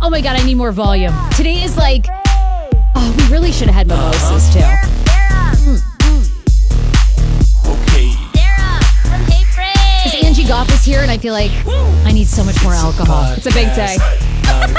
Oh my God, I need more volume. Today is like, oh, we really should have had mimosas too. Okay. Sarah from Hey Frase. Because Angie Goff is here and I feel like I need so much more alcohol. It's a big day. And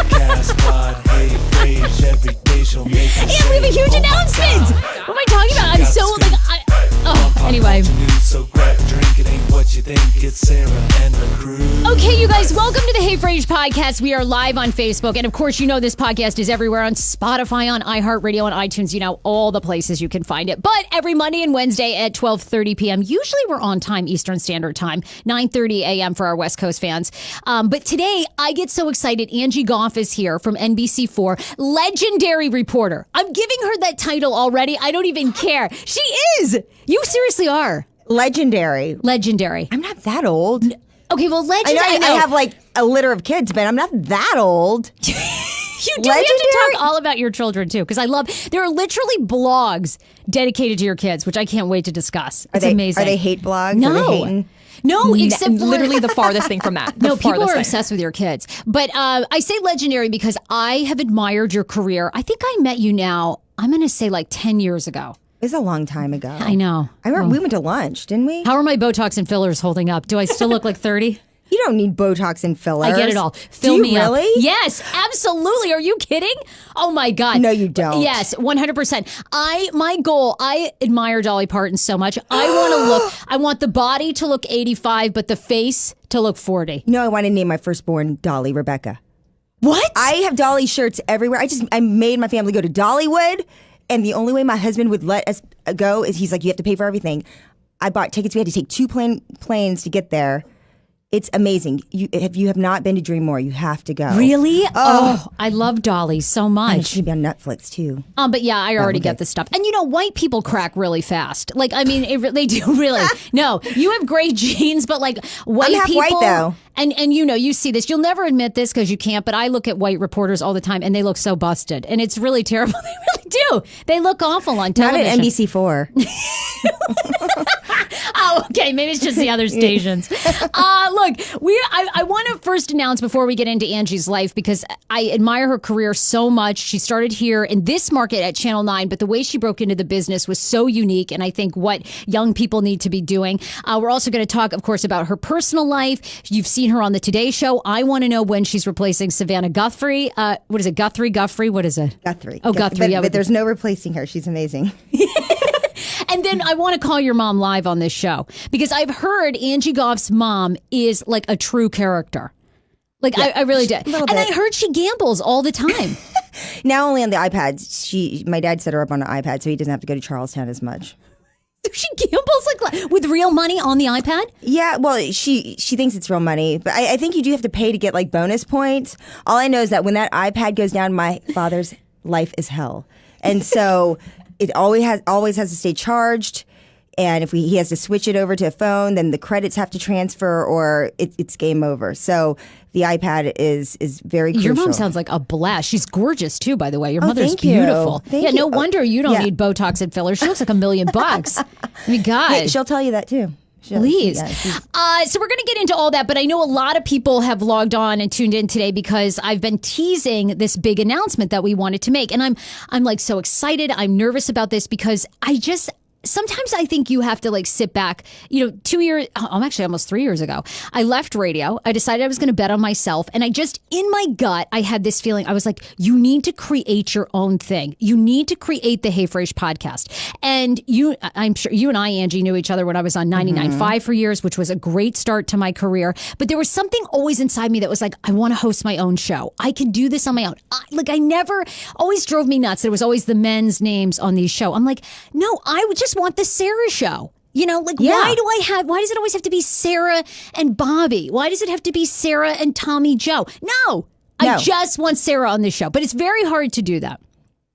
we have a huge announcement. What am I talking about? I'm so like, anyway. So grab a drink, it ain't what you think. It's Sarah and the crew. Okay, you guys, welcome to the Hey Frase podcast. We are live on Facebook. And of course, you know this podcast is everywhere on Spotify, on iHeartRadio, on iTunes, you know, all the places you can find it. But every Monday and Wednesday at 12:30 p.m., usually we're on time, Eastern Standard Time, 9:30 a.m. for our West Coast fans. But today, I get so excited. Angie Goff is here from NBC4, legendary reporter. I'm giving her that title already. I don't even care. She is. You seriously are. Legendary. Legendary. I'm not that old. Okay, well, legendary. I have like a litter of kids, but I'm not that old. You do. We have to talk all about your children too, because there are literally blogs dedicated to your kids, which I can't wait to discuss. It's amazing. Are they hate blogs? No. Are they hating? No, except for literally the farthest thing from that. No, people are obsessed with your kids. But I say legendary because I have admired your career. I think I met you now, I'm going to say like 10 years ago. It's a long time ago. I know. I remember we went to lunch, didn't we? How are my Botox and fillers holding up? Do I still look like 30? You don't need Botox and fillers. I get it all. Do you me up. really? Yes, absolutely. Are you kidding? Oh my God. No, you don't. Yes, 100%. My goal, I admire Dolly Parton so much. I want the body to look 85, but the face to look 40. No, I want to name my firstborn Dolly Rebecca. What? I have Dolly shirts everywhere. I made my family go to Dollywood, and the only way my husband would let us go is he's like, you have to pay for everything. I bought tickets. We had to take two planes to get there. It's amazing. If you have not been to Dream More, you have to go. Really? Oh, I love Dolly so And it much. should be on Netflix too. But yeah, I already get the stuff. And you know, white people crack really fast. Like, I mean, they do really. No, you have great genes, but like white I'm half people. white, though. And you know, you see this. You'll never admit this because you can't, but I look at white reporters all the time and they look so busted. And it's really terrible. They really do. They look awful on television. Not at NBC4. Oh, okay. Maybe it's just the other stations. Look, I want to first announce before we get into Angie's life, because I admire her career so much. She started here in this market at Channel 9, but the way she broke into the business was so unique. And I think what young people need to be doing. We're also going to talk, of course, about her personal life. You've seen her on the Today Show. I want to know when she's replacing Savannah Guthrie. What is it? Guthrie? What is it? Guthrie. Oh, Guthrie. But there's no replacing her. She's amazing. And then I want to call your mom live on this show because I've heard Angie Goff's mom is like a true character. Like, yeah, I really did. And I heard she gambles all the time. Now only on the iPads. My dad set her up on an iPad so he doesn't have to go to Charlestown as much. She gambles like with real money on the iPad? Yeah, well, she thinks it's real money, but I think you do have to pay to get like bonus points. All I know is that when that iPad goes down, my father's life is hell. And so it always has to stay charged. And if he has to switch it over to a phone, then the credits have to transfer or it's game over. So the iPad is very crucial. Your mom sounds like a blast. She's gorgeous too, by the way. Your mother's thank you. beautiful. Thank yeah, you. no wonder you don't need Botox and fillers. She looks like $1 million. I mean, God. Hey, she'll tell you that too. Please. Yeah, so we're going to get into all that, but I know a lot of people have logged on and tuned in today because I've been teasing this big announcement that we wanted to make. And I'm like so excited. I'm nervous about this because sometimes I think you have to like sit back, 2 years, actually almost 3 years ago, I left radio. I decided I was going to bet on myself. And in my gut, I had this feeling. I was like, you need to create your own thing. You need to create the Hey Frase podcast. And I'm sure you and I, Angie, knew each other when I was on 99.5 for years, which was a great start to my career. But there was something always inside me that was like, I want to host my own show. I can do this on my own. Always drove me nuts. There was always the men's names on these shows. I'm like, no, I would just want the Sarah show. Why does it always have to be Sarah and Bobby? Why does it have to be Sarah and Tommy Joe? No, I just want Sarah on this show. But it's very hard to do that.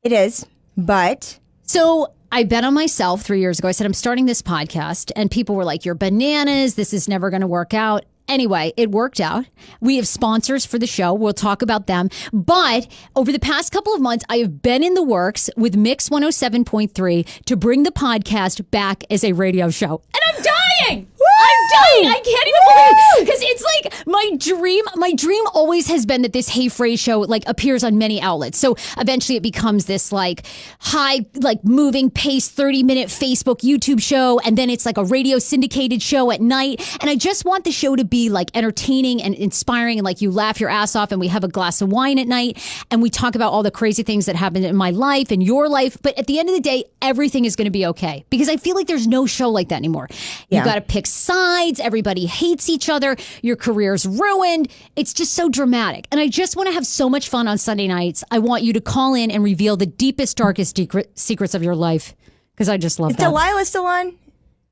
It is, but... So I bet on myself 3 years ago. I said, I'm starting this podcast. And people were like, you're bananas. This is never going to work out. Anyway, it worked out. We have sponsors for the show. We'll talk about them. But over the past couple of months, I have been in the works with Mix 107.3 to bring the podcast back as a radio show. And I'm dying. I'm dying. I can't even believe it. Because it's like my dream always has been that this Hey Frase show like appears on many outlets. So eventually it becomes this like high, like moving pace 30-minute Facebook, YouTube show. And then it's like a radio syndicated show at night. And I just want the show to be like entertaining and inspiring and like you laugh your ass off and we have a glass of wine at night and we talk about all the crazy things that happened in my life and your life. But at the end of the day, everything is going to be okay because I feel like there's no show like that anymore. You got to pick sides. Everybody hates each other. Your career's ruined. It's just so dramatic. And I just want to have so much fun on Sunday nights. I want you to call in and reveal the deepest, darkest secrets of your life because I just love Is that. Delilah still on?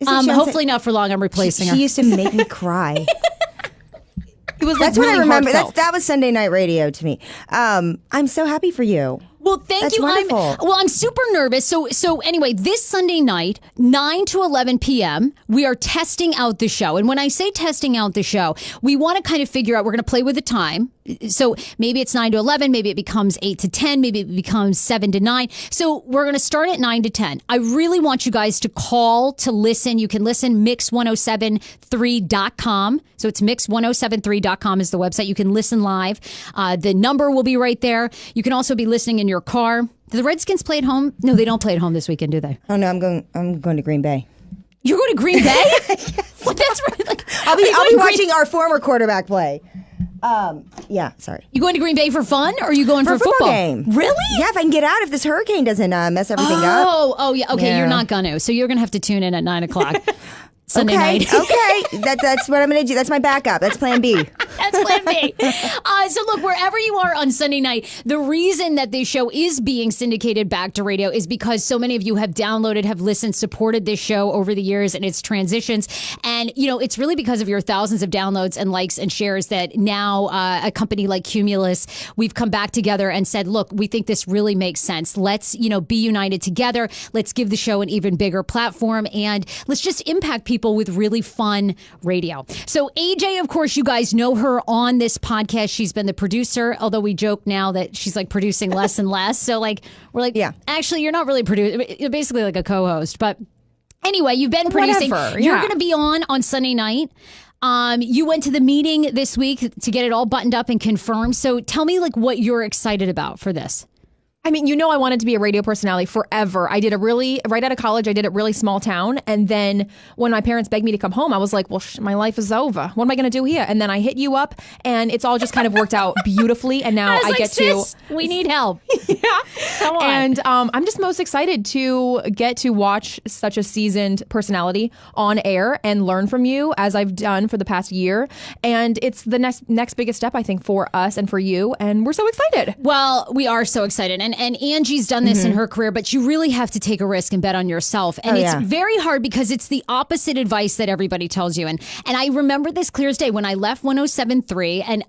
Hopefully not for long. I'm replacing her. She used to make me cry. It was That's like what really I remember. heartfelt. That was Sunday night radio to me. I'm so happy for you. Well, thank That's you. wonderful. I'm super nervous. So anyway, this Sunday night, 9 to 11 p.m., we are testing out the show. And when I say testing out the show, we want to kind of figure out, we're going to play with the time. So maybe it's 9 to 11, maybe it becomes 8 to 10, maybe it becomes 7 to 9. So we're going to start at 9 to 10. I really want you guys to call to listen. You can listen mix1073.com. So it's mix1073.com is the website. You can listen live. The number will be right there. You can also be listening in your car. Do the Redskins play at home? No, they don't play at home this weekend, do they? Oh no, I'm going to Green Bay. You're going to Green Bay? Well, that's right. Like, I'll be watching our former quarterback play. Yeah, sorry. You going to Green Bay for fun, or are you going for a football football game? Really? Yeah, if I can get out, if this hurricane doesn't mess everything up. Oh, yeah. Okay, Yeah. you're not going to. So you're going to have to tune in at 9 o'clock Sunday night. Okay. That's what I'm going to do. That's my backup. That's plan B. That's plan B. So look, wherever you are on Sunday night, the reason that this show is being syndicated back to radio is because so many of you have downloaded, have listened, supported this show over the years and its transitions. And, you know, it's really because of your thousands of downloads and likes and shares that now a company like Cumulus, we've come back together and said, look, we think this really makes sense. Let's, be united together. Let's give the show an even bigger platform and let's just impact people with really fun radio. So AJ, of course, you guys know her on this podcast. She's been the producer, although we joke now that she's like producing less and less. So like, we're like, Yeah. Actually, you're not really producing. You're basically like a co-host. But anyway, you've been producing. Whatever, You're yeah. going to be on Sunday night. You went to the meeting this week to get it all buttoned up and confirmed. So tell me like what you're excited about for this. I mean, I wanted to be a radio personality forever. I did right out of college, I did a really small town. And then when my parents begged me to come home, I was like, well, my life is over. What am I going to do here? And then I hit you up and it's all just kind of worked out beautifully. And now I get Sis, we need help. yeah. Come on. And I'm just most excited to get to watch such a seasoned personality on air and learn from you as I've done for the past year. And it's the next biggest step, I think, for us and for you. And we're so excited. Well, we are so excited. And Angie's done this in her career, but you really have to take a risk and bet on yourself. And it's very hard because it's the opposite advice that everybody tells you. And I remember this clear as day when I left 107.3 and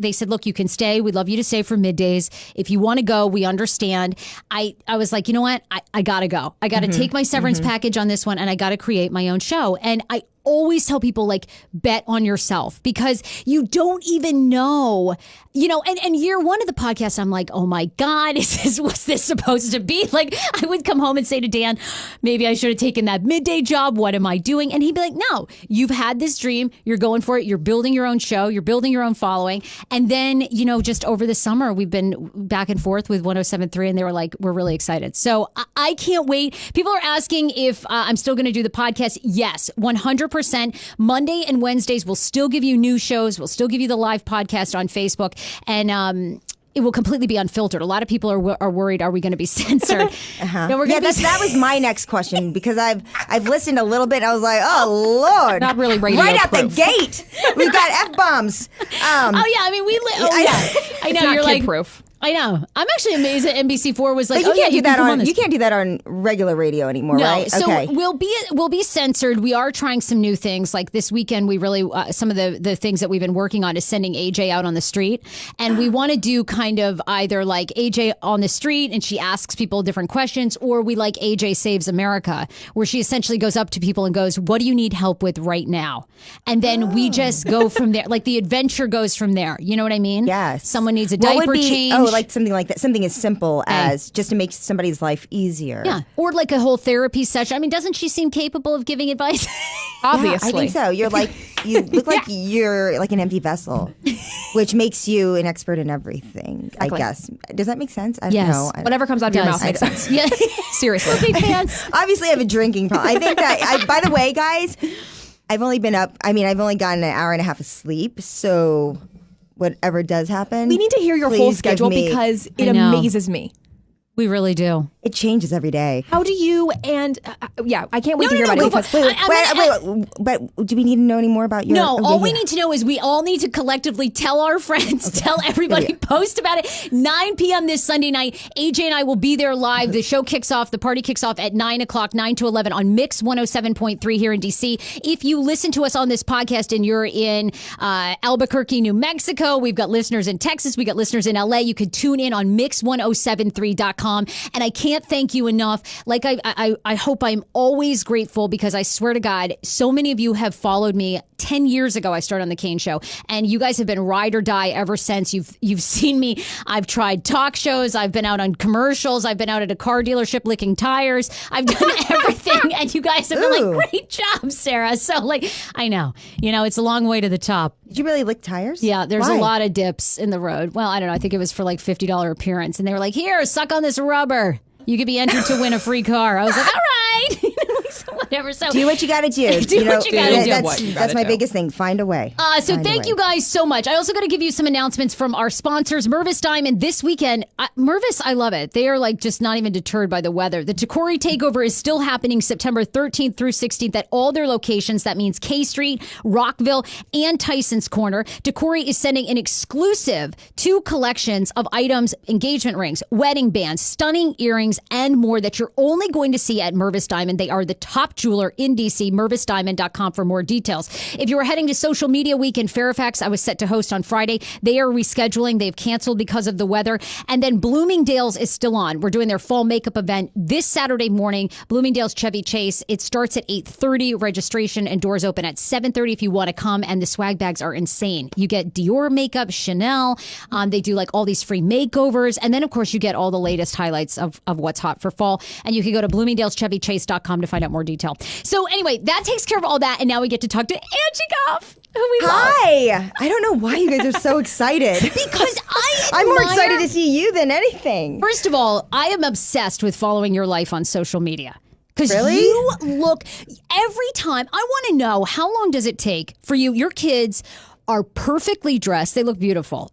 they said, look, you can stay. We'd love you to stay for middays. If you want to go, we understand. I was like, you know what? I got to go. I got to take my severance package on this one and I got to create my own show. And I always tell people like bet on yourself because you don't even know, and year one of the podcast, I'm like, oh my God, what's this supposed to be? Like I would come home and say to Dan, maybe I should have taken that midday job. What am I doing? And he'd be like, no, you've had this dream. You're going for it. You're building your own show. You're building your own following. And then, just over the summer, we've been back and forth with 107.3 and they were like, we're really excited. So I can't wait. People are asking if I'm still going to do the podcast. Yes, 100%. Monday and Wednesdays, we'll still give you new shows. We'll still give you the live podcast on Facebook. And it will completely be unfiltered. A lot of people are worried, are we going to be censored? No, That was my next question because I've listened a little bit. And I was like, oh Lord, Not really radio right out the proof. gate. We've got F-bombs. Oh, yeah. I mean, I know. Not You're like, kid-proof. I know. I'm actually amazed that NBC4 was like, But you can't do that come on this. you can't do that on regular radio anymore, No, right? so Okay. we'll be censored. We are trying some new things. Like this weekend, we really some of the things that we've been working on is sending AJ out on the street, and we want to do kind of either like AJ on the street and she asks people different questions, or we like AJ Saves America, where she essentially goes up to people and goes, "What do you need help with right now?" And then we just go from there. Like the adventure goes from there. You know what I mean? Yes. Someone needs a What would diaper be- change. oh, like something like that. Something as simple as just to make somebody's life easier. Yeah, or like a whole therapy session. I mean, doesn't she seem capable of giving advice? Obviously. I think so. You look like you're like an empty vessel, which makes you an expert in everything, I guess. Does that make sense? I don't know. Whatever comes out of your mouth makes sense. Yeah. Seriously. Big fans. Obviously, I have a drinking problem. I think that, by the way, guys, I've only been up, I've only gotten an hour and a half of sleep. So whatever does happen. We need to hear your whole schedule because it amazes me. We really do. It changes every day. How do you I can't wait to hear about it. Because, wait, but do we need to know any more about your... No, all we need to know is we all need to collectively tell our friends, tell everybody, post about it. 9 p.m. this Sunday night. AJ and I will be there live. The show kicks off, the party kicks off at 9 o'clock, 9 to 11 on Mix 107.3 here in D.C. If you listen to us on this podcast and you're in Albuquerque, New Mexico, we've got listeners in Texas, we got listeners in L.A., you could tune in on mix1073.com. And I can't thank you enough. Like I hope I'm always grateful because I swear to God, so many of you have followed me. 10 years ago, I started on the Kane Show, and you guys have been ride or die ever since. You've seen me. I've tried talk shows. I've been out on commercials. I've been out at a car dealership licking tires. I've done everything, and you guys have been like, great job, Sarah. So I know, it's a long way to the top. Did you really lick tires? Yeah, there's Why? a lot of dips in the road. Well, I don't know. I think it was for like $50 appearance, and they were like, here, suck on this rubber. You could be entered to win a free car. I was like, all right. So whatever. So do what you got to do. Do what you got to do. That's my biggest thing. Find a way. So thank you guys so much. I also got to give you some announcements from our sponsors, Mervis Diamond. This weekend, Mervis, I love it. They are like just not even deterred by the weather. The Decorey Takeover is still happening September 13th through 16th at all their locations. That means K Street, Rockville, and Tyson's Corner. Decorey is sending an exclusive 2 collections of items, engagement rings, wedding bands, stunning earrings, and more that you're only going to see at Mervis Diamond. They are the top jeweler in DC. MervisDiamond.com for more details. If you were heading to Social Media Week in Fairfax, I was set to host on Friday. They are rescheduling. They've canceled because of the weather. And then Bloomingdale's is still on. We're doing their fall makeup event this Saturday morning. Bloomingdale's Chevy Chase. It starts at 8:30. Registration and doors open at 7:30 if you want to come. And the swag bags are insane. You get Dior makeup, Chanel. They do like all these free makeovers. And then, of course, you get all the latest highlights of what's hot for fall. And you can go to Bloomingdale'sChevyChase.com to find out more detail. So anyway, that takes care of all that. And now we get to talk to Angie Goff, who we love. Hi. I don't know why you guys are so excited. Because I'm more excited to see you than anything. First of all, I am obsessed with following your life on social media. Because Really? you look, every time, I want to know, how long does it take for you? Your kids are perfectly dressed. They look beautiful.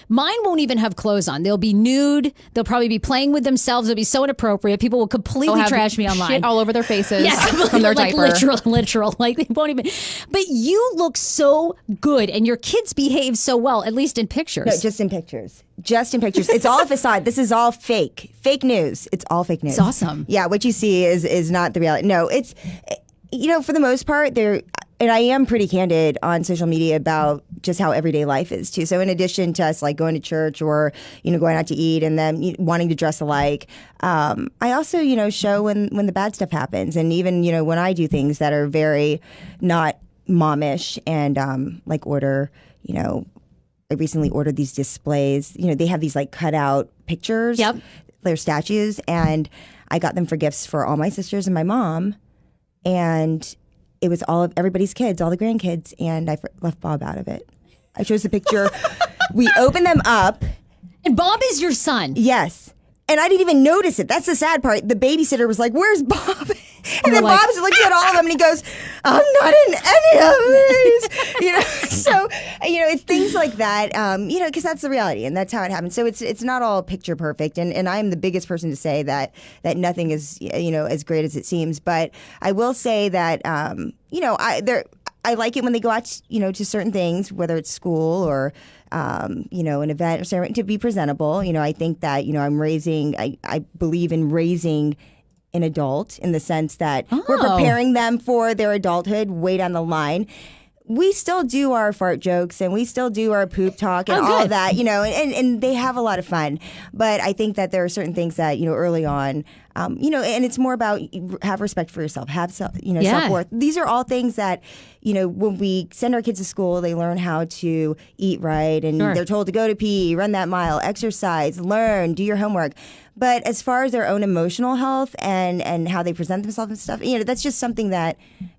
Mine won't even have clothes on. They'll be nude. They'll probably be playing with themselves. It'll be so inappropriate. People will completely trash me online. Shit all over their faces from their like diaper. literal. Like they won't even. But you look so good, and your kids behave so well, at least in pictures. No, just in pictures. Just in pictures. It's all a facade. This is all fake. Fake news. It's all fake news. It's awesome. Yeah, what you see is not the reality. No, it's, for the most part, and I am pretty candid on social media about just how everyday life is too. So in addition to us like going to church or going out to eat and then wanting to dress alike, I also show when the bad stuff happens, and even when I do things that are very not momish and like order. I recently ordered these displays. They have these like cutout pictures. Yep. They're statues, and I got them for gifts for all my sisters and my mom, and it was all of everybody's kids, all the grandkids, and I left Bob out of it. I chose the picture. We opened them up. And Bob is your son. Yes. And I didn't even notice it. That's the sad part. The babysitter was like, "Where's Bob?" And then like- Bob's looking at all of them and he goes, "I'm not in any of these." So, it's things like that, because that's the reality and that's how it happens. So it's not all picture perfect. And I'm the biggest person to say that nothing is, as great as it seems. But I will say that, I like it when they go out, to certain things, whether it's school or, an event or ceremony, to be presentable. I think that, I believe in raising an adult in the sense that we're preparing them for their adulthood way down the line. We still do our fart jokes and we still do our poop talk and all of that, and they have a lot of fun. But I think that there are certain things that, early on, and it's more about have respect for yourself, have Yeah. self-worth. These are all things that, when we send our kids to school, they learn how to eat right, and Sure. they're told to go to PE, run that mile, exercise, learn, do your homework. But as far as their own emotional health and how they present themselves and stuff, that's just something that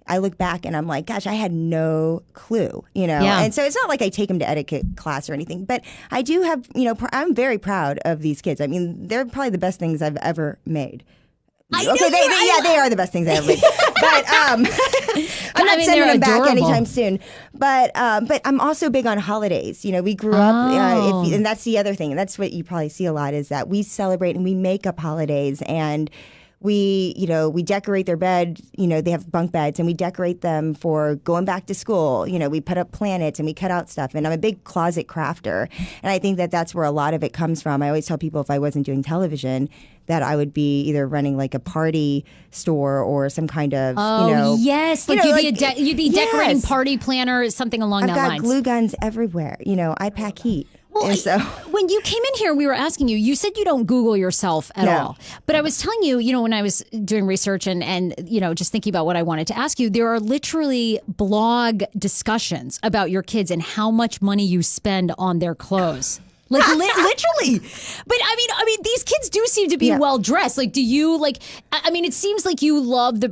I look back and I'm like, gosh, I had no clue, Yeah. And so it's not like I take them to etiquette class or anything, but I do have, I'm very proud of these kids. I mean, they're probably the best things I've ever made. They are the best things I ever made. But I'm not sending they're them back adorable. anytime soon. But I'm also big on holidays. We grew up, and that's the other thing. And that's what you probably see a lot is that we celebrate and we make up holidays, and we decorate their bed. They have bunk beds, and we decorate them for going back to school. We put up planets and we cut out stuff. And I'm a big closet crafter, and I think that that's where a lot of it comes from. I always tell people if I wasn't doing television, that I would be either running like a party store or some kind of, yes, like you'd be decorating Yes. party planner, something along I've that got lines. glue guns everywhere. I pack heat. Well, and so when you came in here, we were asking you. You said you don't Google yourself at No. all. But I was telling you, when I was doing research and just thinking about what I wanted to ask you, there are literally blog discussions about your kids and how much money you spend on their clothes. Like literally, but I mean, these kids do seem to be Yeah. well dressed. Like, do you like? I mean, it seems like you love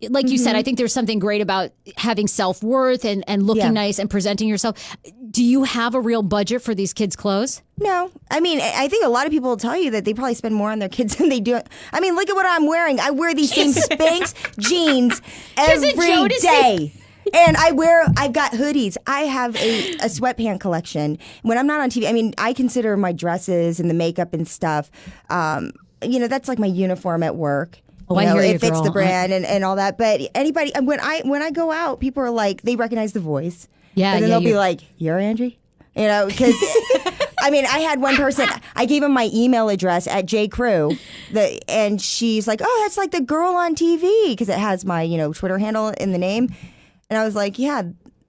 like you said. I think there's something great about having self-worth and looking Yeah. nice and presenting yourself. Do you have a real budget for these kids' clothes? no, I mean, I think a lot of people will tell you that they probably spend more on their kids than they do. I mean, look at what I'm wearing. I wear these same Spanx jeans every Jodeci. day. And I've got hoodies. I have a sweatpant collection. When I'm not on TV, I mean, I consider my dresses and the makeup and stuff, that's like my uniform at work. Oh, I hear you, it fits girl. the brand and all that. But anybody, when I go out, people are like, they recognize the voice. Yeah, And then yeah, they'll be like, you're Angie? Because I mean, I had one person, I gave him my email address at J. Crew, and she's like, oh, that's like the girl on TV, because it has my, Twitter handle in the name. And I was like, yeah,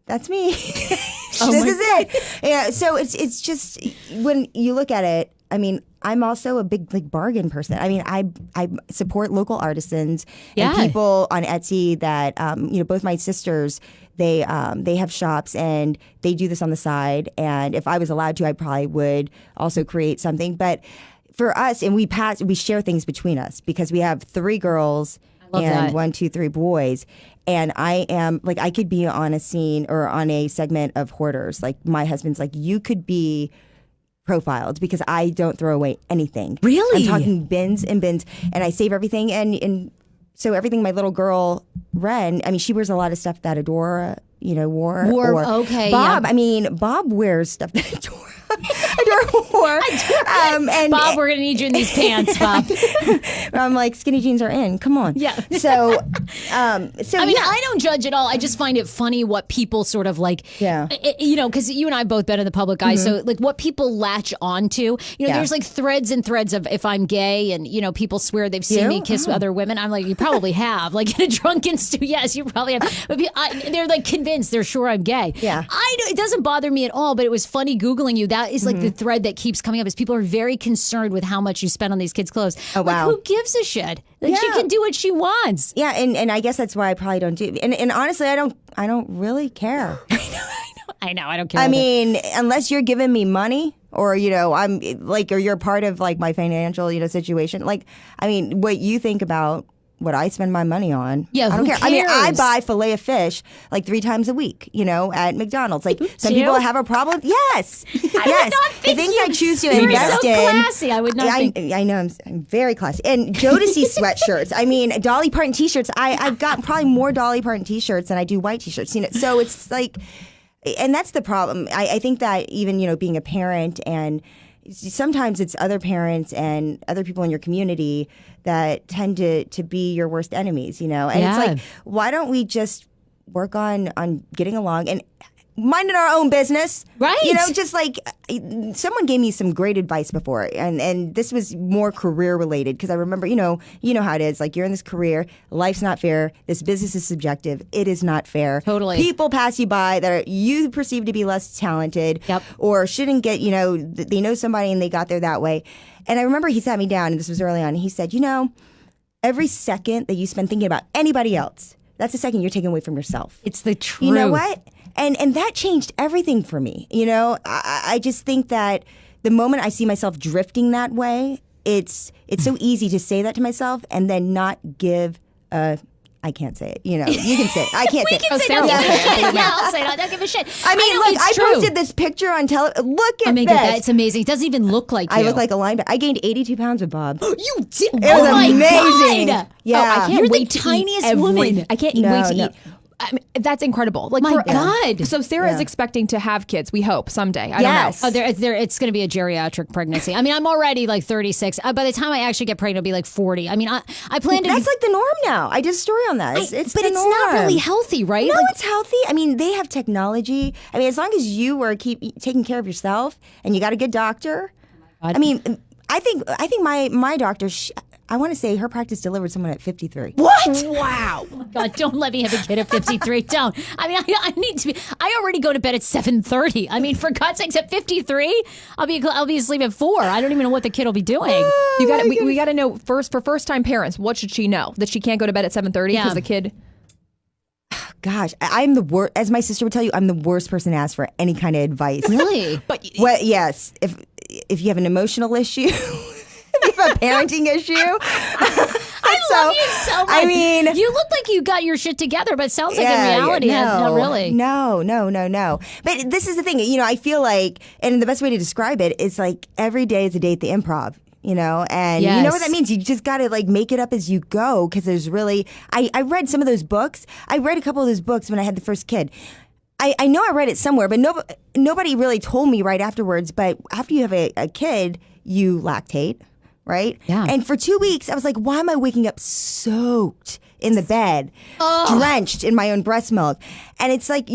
that's me. This is it. Yeah. So it's just, when you look at it, I mean, I'm also a big bargain person. I mean, I support local artisans Yeah. and people on Etsy that, both my sisters, they have shops and they do this on the side. And if I was allowed to, I probably would also create something. But for us, and we share things between us because we have 3 girls love and that. 1, 2, 3 boys. And I am like, I could be on a scene or on a segment of Hoarders. Like my husband's like, you could be profiled because I don't throw away anything. Really? I'm talking bins and bins, and I save everything. And so everything my little girl Ren, I mean, she wears a lot of stuff that Adora, wore. Wore, or okay, Bob, yeah. I mean, Bob wears stuff that Adora wore. And Bob, we're gonna need you in these pants, Bob. I'm like, skinny jeans are in. Come on. Yeah. So, I mean, I don't judge at all. I just find it funny what people sort of like, Yeah. Because you and I both been in the public eye. So like what people latch onto, Yeah. there's like threads and threads of if I'm gay and, people swear they've seen You? me kiss other women. I'm like, you probably have. Like in a drunken stew. Yes, you probably have. But they're like convinced. They're sure I'm gay. Yeah. It doesn't bother me at all, but it was funny Googling you. That is like the thread that keeps coming up is people are very concerned with how much you spend on these kids' clothes. Oh, wow. Like, who gives a shit? Like she Yeah. can do what she wants. Yeah, and I guess that's why I probably don't do. And honestly, I don't really care. I know. I don't care. I what mean, unless you're giving me money, or I'm like, or you're part of like my financial situation. Like, I mean, what you think about what I spend my money on? Yeah, I don't who care. I mean, I cares? buy filet of fish like 3 times a week. At McDonald's. Like some do? people have a problem. Yes, yes. not The think things you- I choose to you're invest so in. classy. I would not think. I know. I'm very classy. And Jodeci sweatshirts. I mean, Dolly Parton T-shirts. I've got probably more Dolly Parton T-shirts than I do white T-shirts. So it's like, and that's the problem. I think that even being a parent, and sometimes it's other parents and other people in your community that tend to be your worst enemies. And Yeah. it's like, why don't we just work on getting along and minding our own business, Right. Just like someone gave me some great advice before, and this was more career related, because I remember, you know how it is, like you're in this career, life's not fair, this business is subjective, it is not fair. Totally. People pass you by that you perceive to be less talented, Yep. or shouldn't get, they know somebody and they got there that way. And I remember he sat me down, and this was early on, and he said, every second that you spend thinking about anybody else, that's a second you're taking away from yourself. It's the truth. You know what? And that changed everything for me. You know, I just think that the moment I see myself drifting that way, it's so easy to say that to myself and then not give a... I can't say it. You know, you can say it. I can't say it. We can say don't give a shit. Yeah, I'll say it. Don't give a shit. I mean, look, I true. posted this picture on television. Look at Oh my this. God, it's amazing. It doesn't even look like you. I look like a linebacker. I gained 82 pounds with Bob. You did. It Oh was my amazing. God. Yeah. Oh, I can't You're wait the to eat tiniest woman. I can't wait to eat. I mean, that's incredible. Like, My God. So Sarah is expecting to have kids. We hope someday. I Yes. don't know. It's going to be a geriatric pregnancy. I mean, I'm already like 36. By the time I actually get pregnant, I'll be like 40. I mean, I plan to. That's like the norm now. I did a story on that. It's but the it's norm. not really healthy, right? No, Like, it's healthy. I mean, they have technology. I mean, as long as you are keep taking care of yourself and you got a good doctor. I mean, I think my doctor. I want to say her practice delivered someone at 53. what? Wow. God, don't let me have a kid at 53. Don't. I mean, I need to be. I already go to bed at 7:30. I mean, for God's sakes, at 53, I'll be asleep at 4. I don't even know what the kid will be doing. You got we got to know first for first time parents. What should she know? That she can't go to bed at 7:30 because the kid. Gosh, I'm the worst. As my sister would tell you, I'm the worst person to ask for any kind of advice. Really? But Well, yes. If you have an emotional issue, if you have a parenting issue. I love you so much. I mean, you look like you got your shit together, but it sounds like in reality, not really. No. But this is the thing, you know, I feel like, and the best way to describe it is like every day is a day at the Improv. You know, and you know what that means? You just got to like make it up as you go because there's really, I read some of those books. I read a couple of those books when I had the first kid. I know I read it somewhere, but nobody really told me right afterwards. But after you have a kid, you lactate, right? Yeah. And for 2 weeks, I was like, why am I waking up soaked in the bed, drenched in my own breast milk? And it's like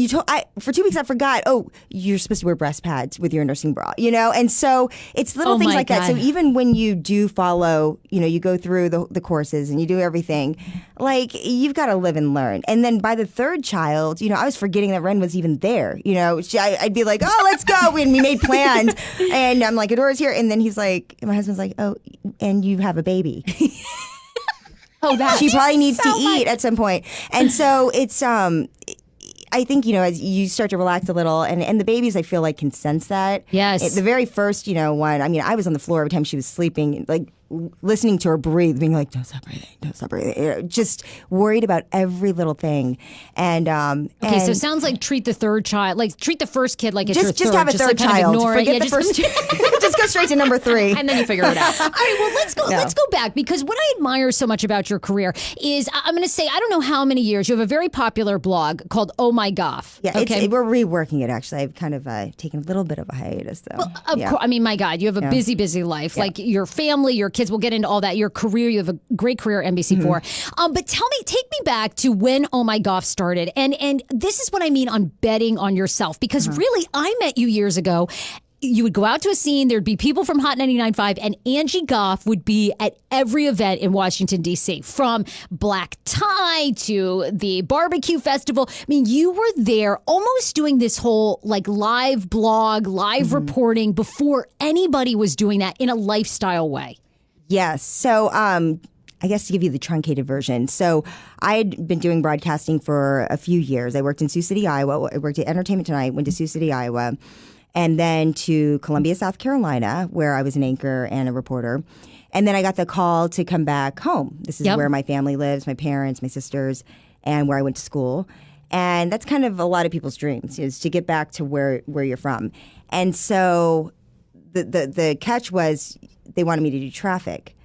for 2 weeks I forgot. Oh, you're supposed to wear breast pads with your nursing bra, you know. And so it's little things like that. So even when you do follow, you know, you go through the courses and you do everything, like you've got to live and learn. And then by the third child, you know, I was forgetting that Ren was even there. You know, I'd be like, oh, let's go, and we made plans, and I'm like, Adora's here, and then he's like, my husband's like, oh, and you have a baby. Oh, that she probably needs to eat at some point. And so it's I think, you know, as you start to relax a little, and the babies, I feel like, can sense that. Yes. The very first, you know, one, I mean, I was on the floor every time she was sleeping, like listening to her breathe, being like, don't stop breathing, you know, just worried about every little thing. And Okay, so it sounds like treat the third child, like treat the first kid like it's your third. Just have a third kind of child. ignore Forget it. the first. Just go straight to number 3. and then you figure it out. All right, well, let's go back, because what I admire so much about your career is, I'm going to say, I don't know how many years, you have a very popular blog called Oh My Goff. Yeah, okay? we're reworking it, actually. I've kind of taken a little bit of a hiatus, though. Of course, I mean, my God, you have a busy life. Like your family, your kids, we'll get into all that. Your career, you have a great career at NBC4. But take me back to when Oh My Goff started. And this is what I mean on betting on yourself, because really, I met you years ago. You would go out to a scene, there'd be people from Hot 99.5, and Angie Goff would be at every event in Washington, D.C., from Black Tie to the barbecue festival. I mean, you were there almost doing this whole like live blog, live reporting before anybody was doing that in a lifestyle way. Yes. So I guess to give you the truncated version. So I had been doing broadcasting for a few years. I worked in Sioux City, Iowa. I worked at Entertainment Tonight, went to Sioux City, Iowa, and then to Columbia, South Carolina, where I was an anchor and a reporter. And then I got the call to come back home. This is where my family lives, my parents, my sisters, and where I went to school. And that's kind of a lot of people's dreams, is to get back to where you're from. And so the catch was they wanted me to do traffic.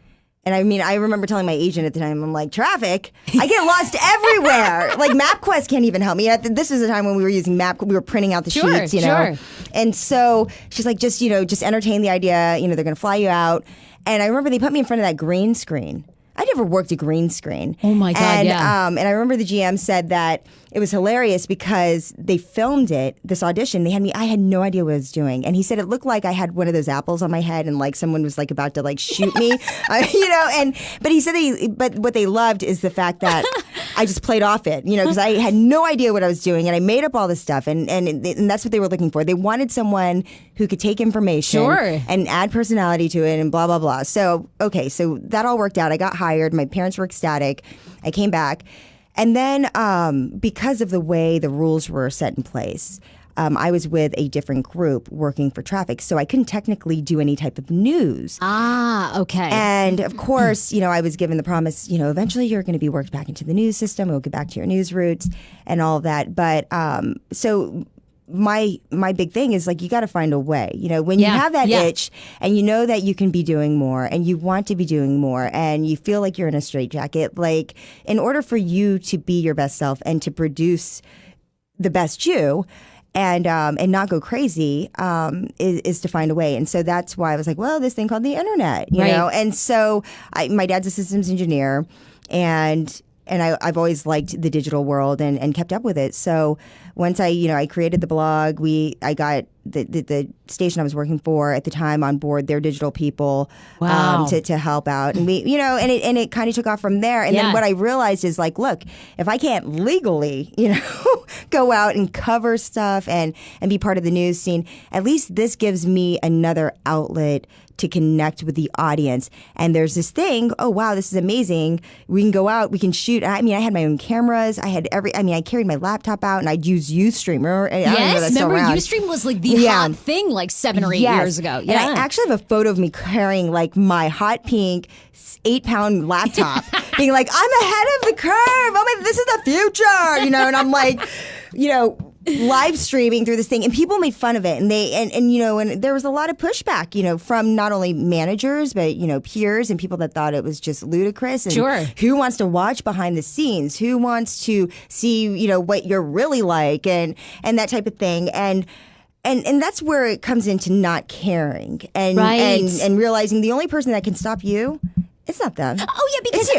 And I mean, I remember telling my agent at the time, I'm like, traffic? I get lost everywhere. Like MapQuest can't even help me. This is the time when we were using we were printing out the sheets, you know. And so she's like, just entertain the idea. You know, they're going to fly you out. And I remember they put me in front of that green screen. I never worked a green screen. Oh my God, and, yeah. And I remember the GM said that it was hilarious because they filmed it, this audition. I had no idea what I was doing. And he said it looked like I had one of those apples on my head and like someone was like about to like shoot me, but he said but what they loved is the fact that I just played off it, because I had no idea what I was doing and I made up all this stuff. And that's what they were looking for. They wanted someone who could take information and add personality to it and blah, blah, blah. So, okay, so that all worked out. I got hired. My parents were ecstatic. I came back. And then because of the way the rules were set in place, I was with a different group working for traffic, so I couldn't technically do any type of news. Ah, okay. And of course, I was given the promise, eventually you're going to be worked back into the news system. We'll get back to your news roots and all of that. But so my big thing is like you got to find a way. When you have that itch and you know that you can be doing more and you want to be doing more and you feel like you're in a straitjacket, like in order for you to be your best self and to produce the best you and not go crazy is to find a way. And so that's why I was like, well, this thing called the internet, you know. And so my dad's a systems engineer, and I've always liked the digital world and kept up with it. So once I created the blog, I got the station I was working for at the time on board their digital people to help out. And we, and it kind of took off from there. And then what I realized is like, look, if I can't legally, go out and cover stuff and be part of the news scene, at least this gives me another outlet to connect with the audience. And there's this thing, oh, wow, this is amazing. We can go out, we can shoot. I had my own cameras. I carried my laptop out and I'd use Ustream. Remember Ustream was like the hot thing like 7 or 8 years ago. Yeah. And I actually have a photo of me carrying like my hot pink 8-pound laptop being like, I'm ahead of the curve. Oh my, this is the future, and I'm like, live streaming through this thing, and people made fun of it, and and there was a lot of pushback, from not only managers but peers and people that thought it was just ludicrous. And who wants to watch behind the scenes? Who wants to see what you're really like and that type of thing? And that's where it comes into not caring and realizing the only person that can stop you. It's not them. Oh, yeah, because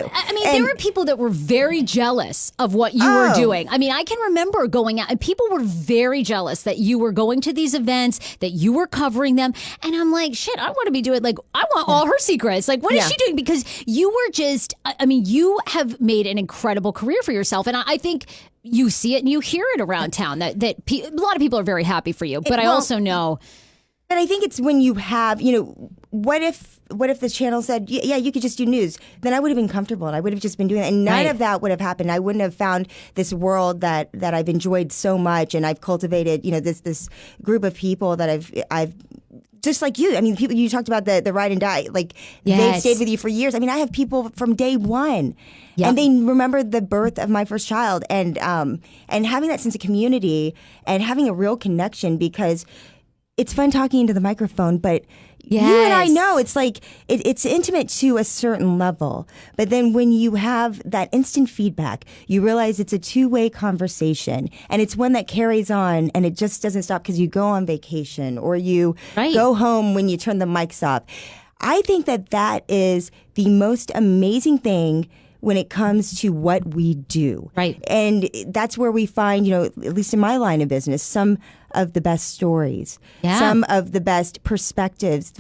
there were people that were very jealous of what you were doing. I can remember going out and people were very jealous that you were going to these events, that you were covering them. And I'm like, shit, I want to be doing, like, I want all her secrets. Like, what is she doing? Because you were just, you have made an incredible career for yourself. And I think you see it and you hear it around town that a lot of people are very happy for you. But I also know. And I think it's when you have, what if the channel said, yeah, you could just do news? Then I would have been comfortable and I would have just been doing that. And none of that would have happened. I wouldn't have found this world that I've enjoyed so much. And I've cultivated, this group of people that I've just like you. People you talked about the ride and die, like they've stayed with you for years. I have people from day one. Yep. And they remember the birth of my first child and having that sense of community and having a real connection, because it's fun talking into the microphone, but you and I know it's like it's intimate to a certain level. But then when you have that instant feedback, you realize it's a two-way conversation, and it's one that carries on, and it just doesn't stop because you go on vacation or you go home when you turn the mics off. I think that is the most amazing thing when it comes to what we do. Right. And that's where we find, at least in my line of business, some of the best stories, some of the best perspectives.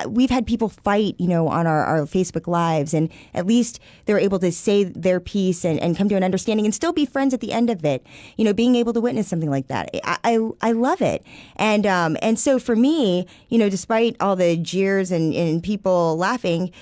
We've had people fight, on our Facebook Lives, and at least they're able to say their piece and come to an understanding and still be friends at the end of it. Being able to witness something like that, I love it. And so for me, despite all the jeers and people laughing,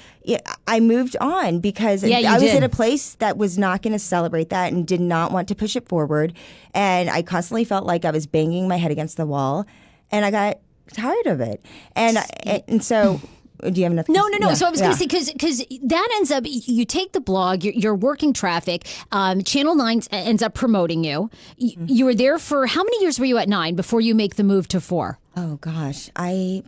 I moved on because I was at a place that was not going to celebrate that and did not want to push it forward. And I constantly felt like I was banging my head against the wall, and I got tired of it. And so, do you have nothing? No. Yeah. So I was going to say, because that ends up, you take the blog, you're working traffic. Channel 9 ends up promoting you. You were there for, how many years were you at 9 before you make the move to 4? Oh, gosh.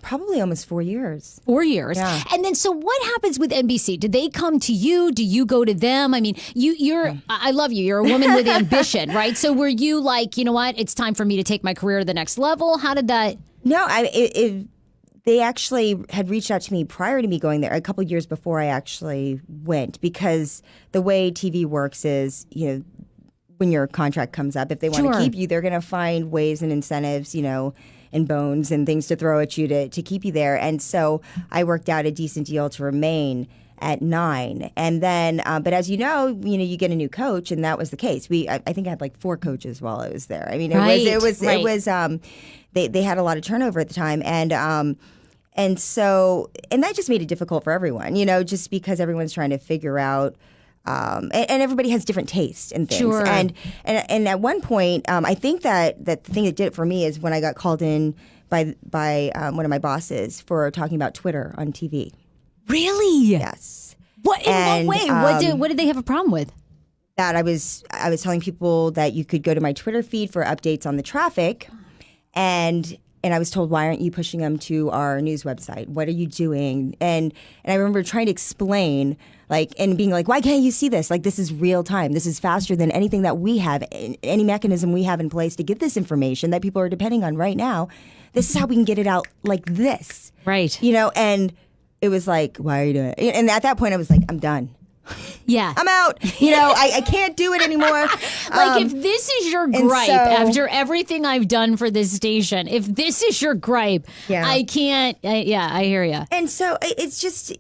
Probably almost 4 years. 4 years. Yeah. And then, so what happens with NBC? Did they come to you? Do you go to them? I love you. You're a woman with ambition, right? So were you like, you know what? It's time for me to take my career to the next level. How did that? No, they actually had reached out to me prior to me going there, a couple of years before I actually went, because the way TV works is, when your contract comes up. If they want to Sure. keep you, they're going to find ways and incentives, and bones and things to throw at you to keep you there. And so I worked out a decent deal to remain at 9. And then, but as you know, you get a new coach, and that was the case. I think I had like 4 coaches while I was there. I mean, it was they had a lot of turnover at the time. And that just made it difficult for everyone, just because everyone's trying to figure out, and everybody has different tastes and things. Sure. And at one point, I think that the thing that did it for me is when I got called in by one of my bosses for talking about Twitter on TV. Really? Yes. What in what way? What did they have a problem with? That I was telling people that you could go to my Twitter feed for updates on the traffic, and I was told, why aren't you pushing them to our news website? What are you doing? And I remember trying to explain, and being like, why can't you see this? Like, this is real time. This is faster than anything that we have, any mechanism we have in place to get this information that people are depending on right now. This is how we can get it out like this. Right. And it was like, why are you doing it? And at that point, I was like, I'm done. Yeah. I'm out. I can't do it anymore. If this is your gripe after everything I've done for this station, if this is your gripe, Yeah. I can't. I hear you. And so it's just,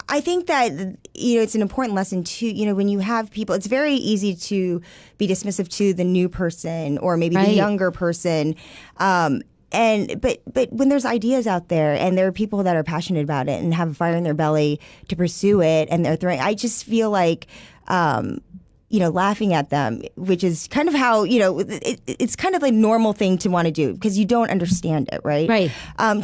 I think that, it's an important lesson too. When you have people, it's very easy to be dismissive to the new person or maybe the younger person. But when there's ideas out there and there are people that are passionate about it and have a fire in their belly to pursue it, and they're throwing, I just feel like, laughing at them, which is kind of how, it's kind of a normal thing to want to do because you don't understand it, right? Right.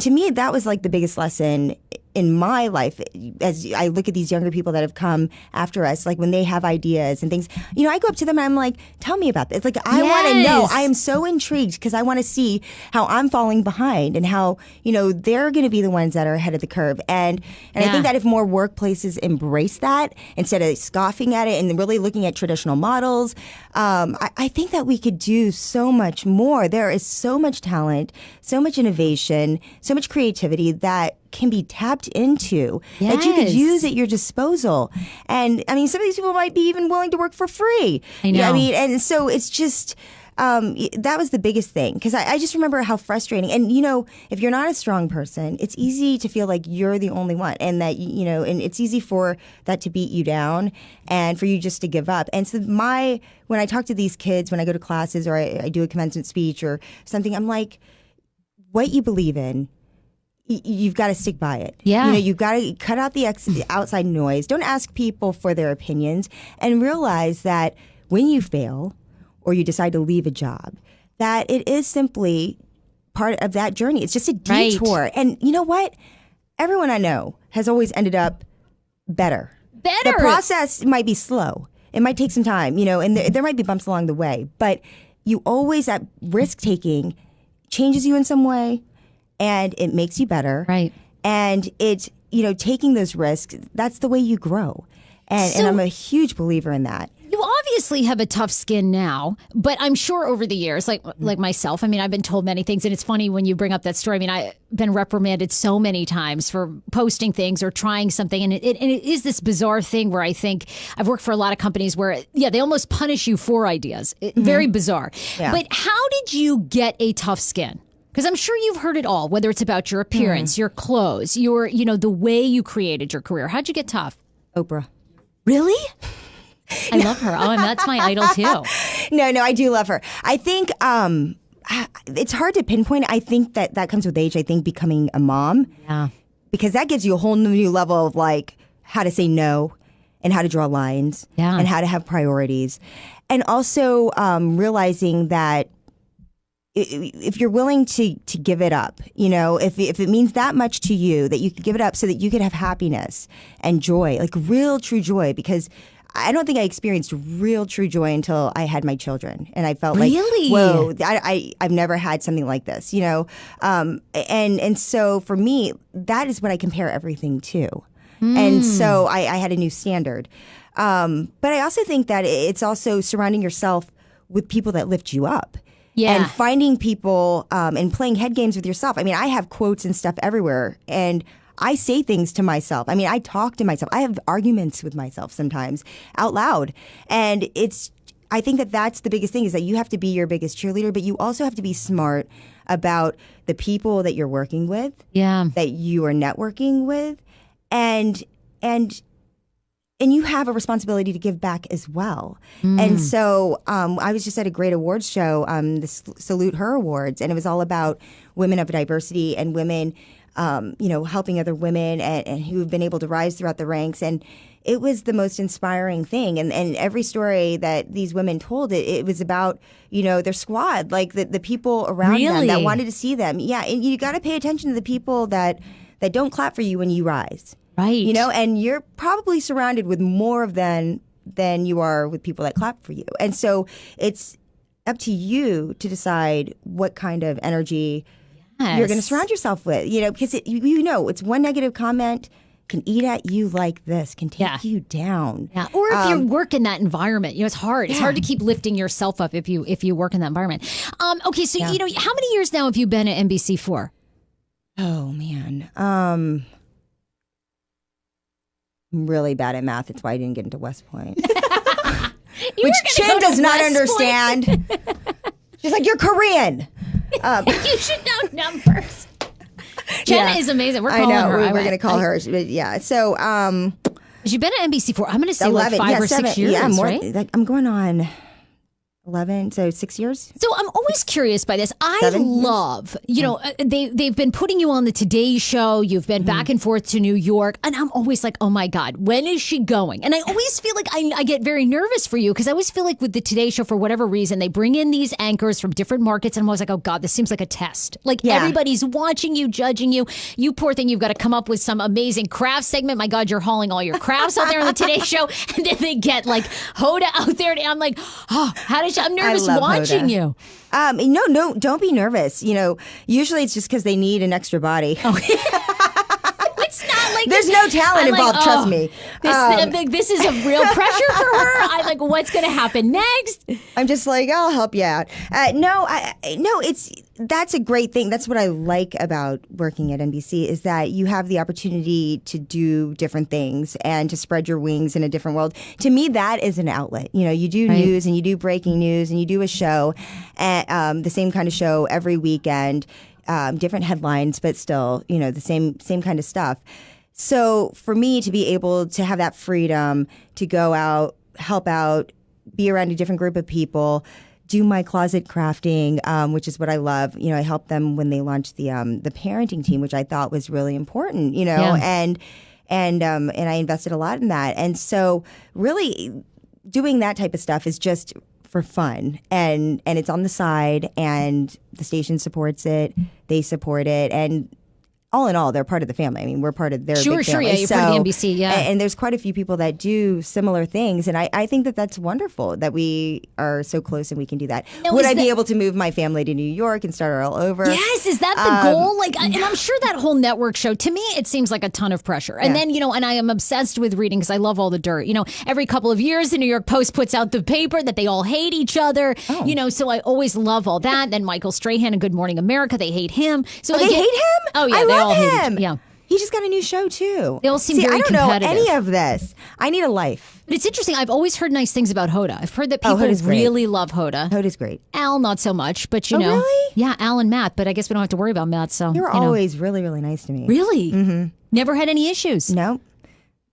To me, that was like the biggest lesson in my life as I look at these younger people that have come after us, like when they have ideas and things, I go up to them and I'm like, tell me about this. Like, I want to know. I am so intrigued because I want to see how I'm falling behind and how, they're going to be the ones that are ahead of the curve. And I think that if more workplaces embrace that instead of scoffing at it and really looking at traditional models, I think that we could do so much more. There is so much talent, so much innovation, so much creativity that can be tapped into that you could use at your disposal. And I mean, some of these people might be even willing to work for free. I know. And so it's just, that was the biggest thing. Because I just remember how frustrating. And, if you're not a strong person, it's easy to feel like you're the only one. And that, and it's easy for that to beat you down and for you just to give up. And so when I talk to these kids, when I go to classes or I do a commencement speech or something, I'm like, what you believe in, you've got to stick by it. Yeah. You've got to cut out the outside noise. Don't ask people for their opinions and realize that when you fail or you decide to leave a job, that it is simply part of that journey. It's just a detour. Right. And you know what? Everyone I know has always ended up better. The process might be slow. It might take some time, and there might be bumps along the way. But you always, that risk-taking changes you in some way. And it makes you better. Right. And it's, taking those risks, that's the way you grow. And I'm a huge believer in that. You obviously have a tough skin now, but I'm sure over the years, like myself, I mean, I've been told many things, and it's funny when you bring up that story. I mean, I've been reprimanded so many times for posting things or trying something, and it is this bizarre thing where I think I've worked for a lot of companies where, they almost punish you for ideas. Very bizarre. Yeah. But how did you get a tough skin? Because I'm sure you've heard it all, whether it's about your appearance, your clothes, your, the way you created your career. How'd you get tough? Oprah. Really? I love her. Oh, and that's my idol too. No, I do love her. I think it's hard to pinpoint. I think that comes with age. I think becoming a mom. Yeah. Because that gives you a whole new level of like how to say no and how to draw lines and how to have priorities. And also realizing that if you're willing to give it up, if it means that much to you, that you could give it up so that you could have happiness and joy, like real true joy, because I don't think I experienced real true joy until I had my children. And I felt like, whoa, I've never had something like this, and so for me, that is what I compare everything to. And so I had a new standard. But I also think that it's also surrounding yourself with people that lift you up. Yeah. And finding people and playing head games with yourself. I mean, I have quotes and stuff everywhere, and I say things to myself. I mean, I talk to myself. I have arguments with myself sometimes out loud. And I think that that's the biggest thing is that you have to be your biggest cheerleader, but you also have to be smart about the people that you're working with, that you are networking with, and you have a responsibility to give back as well. And so I was just at a great awards show, the Salute Her Awards, and it was all about women of diversity and women, helping other women and who have been able to rise throughout the ranks. And it was the most inspiring thing. And every story that these women told, it was about, their squad, like the people around them that wanted to see them. Yeah, and you got to pay attention to the people that don't clap for you when you rise. Right. And you're probably surrounded with more of them than you are with people that clap for you. And so it's up to you to decide what kind of energy you're going to surround yourself with, because it's one negative comment can eat at you like this, can take you down. Yeah. Or if you work in that environment, it's hard. It's hard to keep lifting yourself up if you work in that environment. Okay, so how many years now have you been at NBC for? Oh man. I'm really bad at math. That's why I didn't get into West Point. Which Chin does not understand. She's like, you're Korean. You should know numbers. Jenna is amazing. We're calling her. We're going to call her. Yeah. So, you've been at NBC for, I'm going to say 11, like 5 or 6 years, yeah, more, right? Like, I'm going on 11, so 6 years. So I'm always curious by this. I love, they've been putting you on the Today Show. You've been back and forth to New York. And I'm always like, oh my God, when is she going? And I always feel like I get very nervous for you because I always feel like with the Today Show, for whatever reason, they bring in these anchors from different markets. And I'm always like, oh God, this seems like a test. Like everybody's watching you, judging you. You poor thing, you've got to come up with some amazing craft segment. My God, you're hauling all your crafts out there on the Today Show. And then they get like Hoda out there. And I'm like, oh, how did she? I'm nervous watching you. No, don't be nervous. Usually it's just because they need an extra body. It's not like there's no talent involved. Trust me. This is a real pressure for her. I'm like, what's going to happen next? I'm just like, I'll help you out. That's a great thing. That's what I like about working at NBC is that you have the opportunity to do different things and to spread your wings in a different world. To me, that is an outlet. You do news and you do breaking news and you do a show, the same kind of show every weekend, different headlines, but still, the same kind of stuff. So for me to be able to have that freedom to go out, help out, be around a different group of people, do my closet crafting, which is what I love. I helped them when they launched the parenting team, which I thought was really important. And I invested a lot in that. And so really doing that type of stuff is just for fun, and it's on the side, and the station supports it. They support it, and all in all, they're part of the family. I mean, we're part of their big family. Yeah, you're part of the NBC, And there's quite a few people that do similar things, and I think that that's wonderful that we are so close and we can do that. Now, would I be able to move my family to New York and start all over? Yes, is that the goal? And I'm sure that whole network show, to me, it seems like a ton of pressure. And then, and I am obsessed with reading because I love all the dirt. Every couple of years, the New York Post puts out the paper that they all hate each other. So I always love all that. Then Michael Strahan and Good Morning America, they hate him. So they hate him? Oh, yeah, I they love all hate him. Yeah. He just got a new show, too. They all seem very I don't competitive. know any of this. I need a life. But it's interesting. I've always heard nice things about Hoda. I've heard that people Hoda's great. really love Hoda. Hoda's great. Al, not so much, but Really? Yeah, Al and Matt, but I guess we don't have to worry about Matt, so. You're always really, really nice to me. Really? Mm-hmm. Never had any issues? No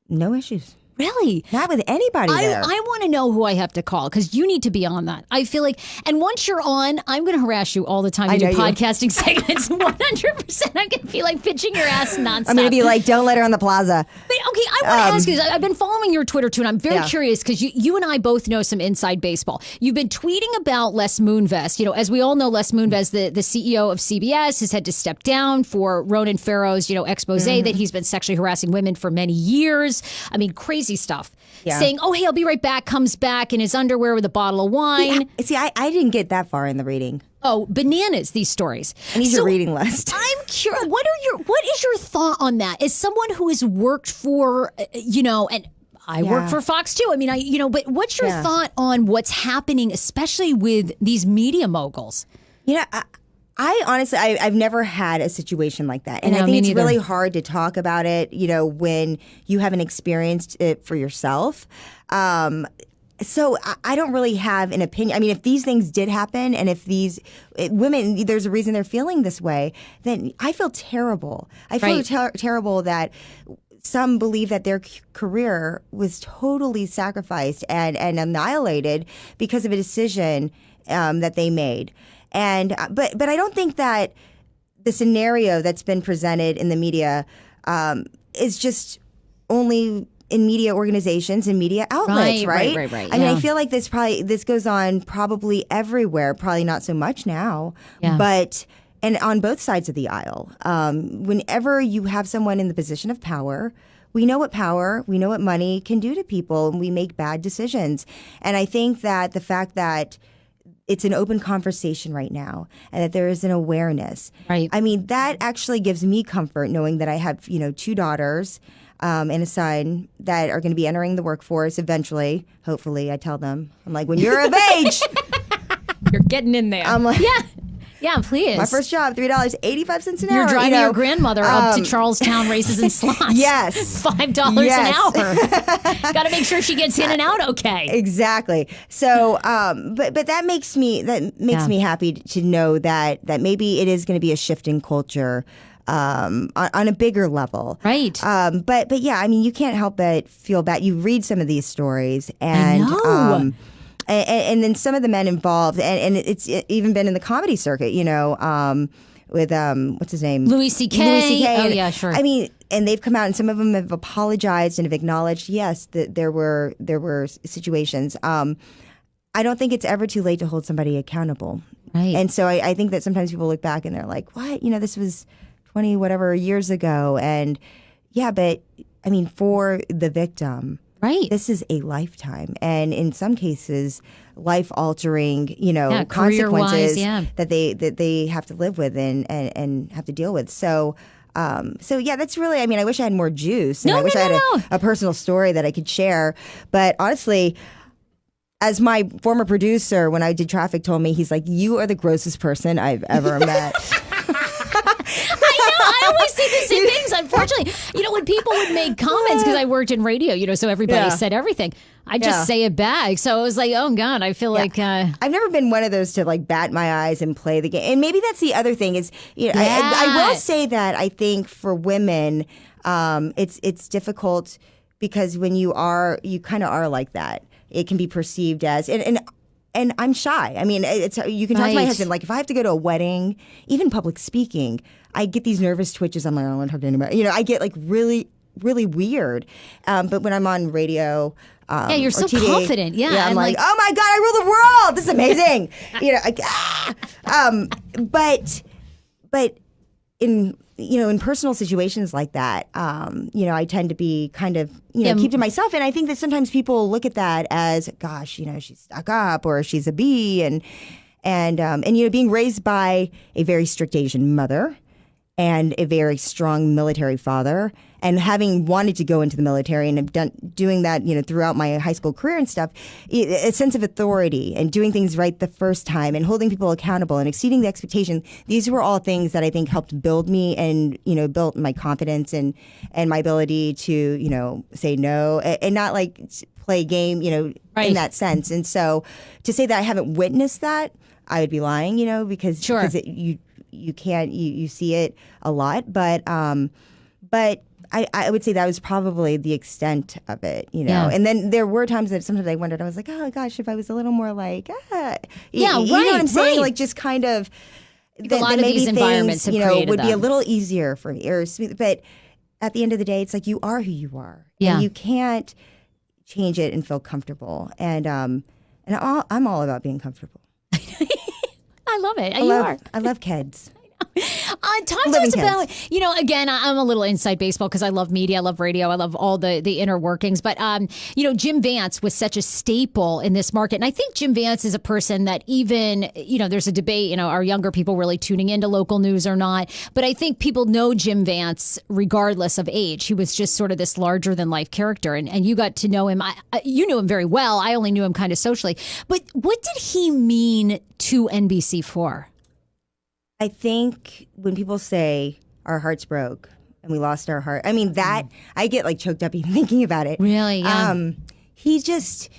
issues. Really? Not with anybody there. I want to know who I have to call because you need to be on that. I feel like, and once you're on, I'm going to harass you all the time. You do podcasting segments. 100%. I'm going to be like pitching your ass nonstop. I'm going to be like, don't let her on the plaza. But, okay, I want to ask you this. I've been following your Twitter too, and I'm very curious because you and I both know some inside baseball. You've been tweeting about Les Moonves. As we all know, Les Moonves, the CEO of CBS, has had to step down for Ronan Farrow's, expose that he's been sexually harassing women for many years. I mean, crazy stuff. Yeah. Saying, oh, hey, I'll be right back, comes back in his underwear with a bottle of wine. See, I didn't get that far in the reading. Oh, bananas, these stories. I need your reading list. I'm curious, what is your thought on that? As someone who has worked for, and I work for Fox too. I mean, but what's your thought on what's happening, especially with these media moguls? I honestly, I've never had a situation like that. And I think it's really hard to talk about it, when you haven't experienced it for yourself. So I don't really have an opinion. I mean, if these things did happen, and if these women, there's a reason they're feeling this way, then I feel terrible. I feel terrible that some believe that their career was totally sacrificed and annihilated because of a decision that they made. And but I don't think that the scenario that's been presented in the media is just only in media organizations and media outlets, right? Right. I mean, I feel like this goes on probably everywhere, probably not so much now, but and on both sides of the aisle. Whenever you have someone in the position of power, we know what money can do to people, and we make bad decisions. And I think that the fact that it's an open conversation right now, and that there is an awareness. Right. I mean, that actually gives me comfort knowing that I have, 2 daughters and a son that are going to be entering the workforce eventually. Hopefully, I tell them, I'm like, when you're of age, You're getting in there. I'm like, Yeah, please. my first job, $3.85 an hour. You're driving your grandmother up to Charlestown races and slots. Yes. $5 Yes. an hour. Got to make sure she gets in and out okay. Exactly. So, but that makes me happy to know that maybe it is going to be a shift in culture on a bigger level. Right. But yeah, I mean, you can't help but feel bad. You read some of these stories, and I know. And then some of the men involved, and it's even been in the comedy circuit, with what's his name, Louis C.K. Louis C.K. Oh, And, yeah, sure. I mean, and they've come out, and some of them have apologized and have acknowledged, yes, that there were situations. I don't think it's ever too late to hold somebody accountable. Right. And so I think that sometimes people look back and they're like, what? This was 20 whatever years ago, and yeah, but I mean, for the victim. Right. This is a lifetime, and in some cases, life-altering, career-wise, consequences yeah. that they have to live with and have to deal with. So yeah, that's really. I mean, I wish I had more juice, and I wish I had a personal story that I could share. But honestly, as my former producer, when I did traffic, told me, he's like, "You are the grossest person I've ever met." I always say the same things. Unfortunately, when people would make comments, because I worked in radio, so everybody said everything. I just say it back. So it was like, oh God, I feel like I've never been one of those to like bat my eyes and play the game. And maybe that's the other thing is, I will say that I think for women, it's difficult because when you kind of are like that, it can be perceived as and I'm shy. I mean, you can talk to my husband. Like, if I have to go to a wedding, even public speaking, I get these nervous twitches. I'm like, I don't want to talk to anybody. I get like really, really weird. But when I'm on radio, you're so TV, confident. Yeah, I'm like, oh my God, I rule the world. This is amazing. But in personal situations like that, I tend to be kind of, keep to myself. And I think that sometimes people look at that as, gosh, she's stuck up or she's a bee. And being raised by a very strict Asian mother and a very strong military father, and having wanted to go into the military and have doing that, throughout my high school career and stuff, a sense of authority and doing things right the first time and holding people accountable and exceeding the expectation. These were all things that I think helped build me and, built my confidence and my ability to, say no and not like play a game, in that sense. And so to say that I haven't witnessed that, I would be lying, because you can't, you see it a lot, but I would say that was probably the extent of it, Yeah. And then there were times that sometimes I wondered, I was like, oh gosh, if I was a little more like, you know right, what I'm saying? right. Like just kind of, a lot of maybe these environments things, have created would be a them. little easier for me, or smooth. But at the end of the day, it's like you are who you are, Yeah. and you can't change it and feel comfortable. And I'm all about being comfortable. I love it. You are. I love kids. Talk to Living us about, again, I'm a little inside baseball because I love media, I love radio, I love all the inner workings. But, Jim Vance was such a staple in this market. And I think Jim Vance is a person that even, there's a debate, are younger people really tuning into local news or not? But I think people know Jim Vance regardless of age. He was just sort of this larger than life character. And you got to know him. You knew him very well. I only knew him kind of socially. But what did he mean to NBC4? I think when people say our hearts broke and we lost our heart, I mean that I get like choked up even thinking about it. Really? Yeah. He just,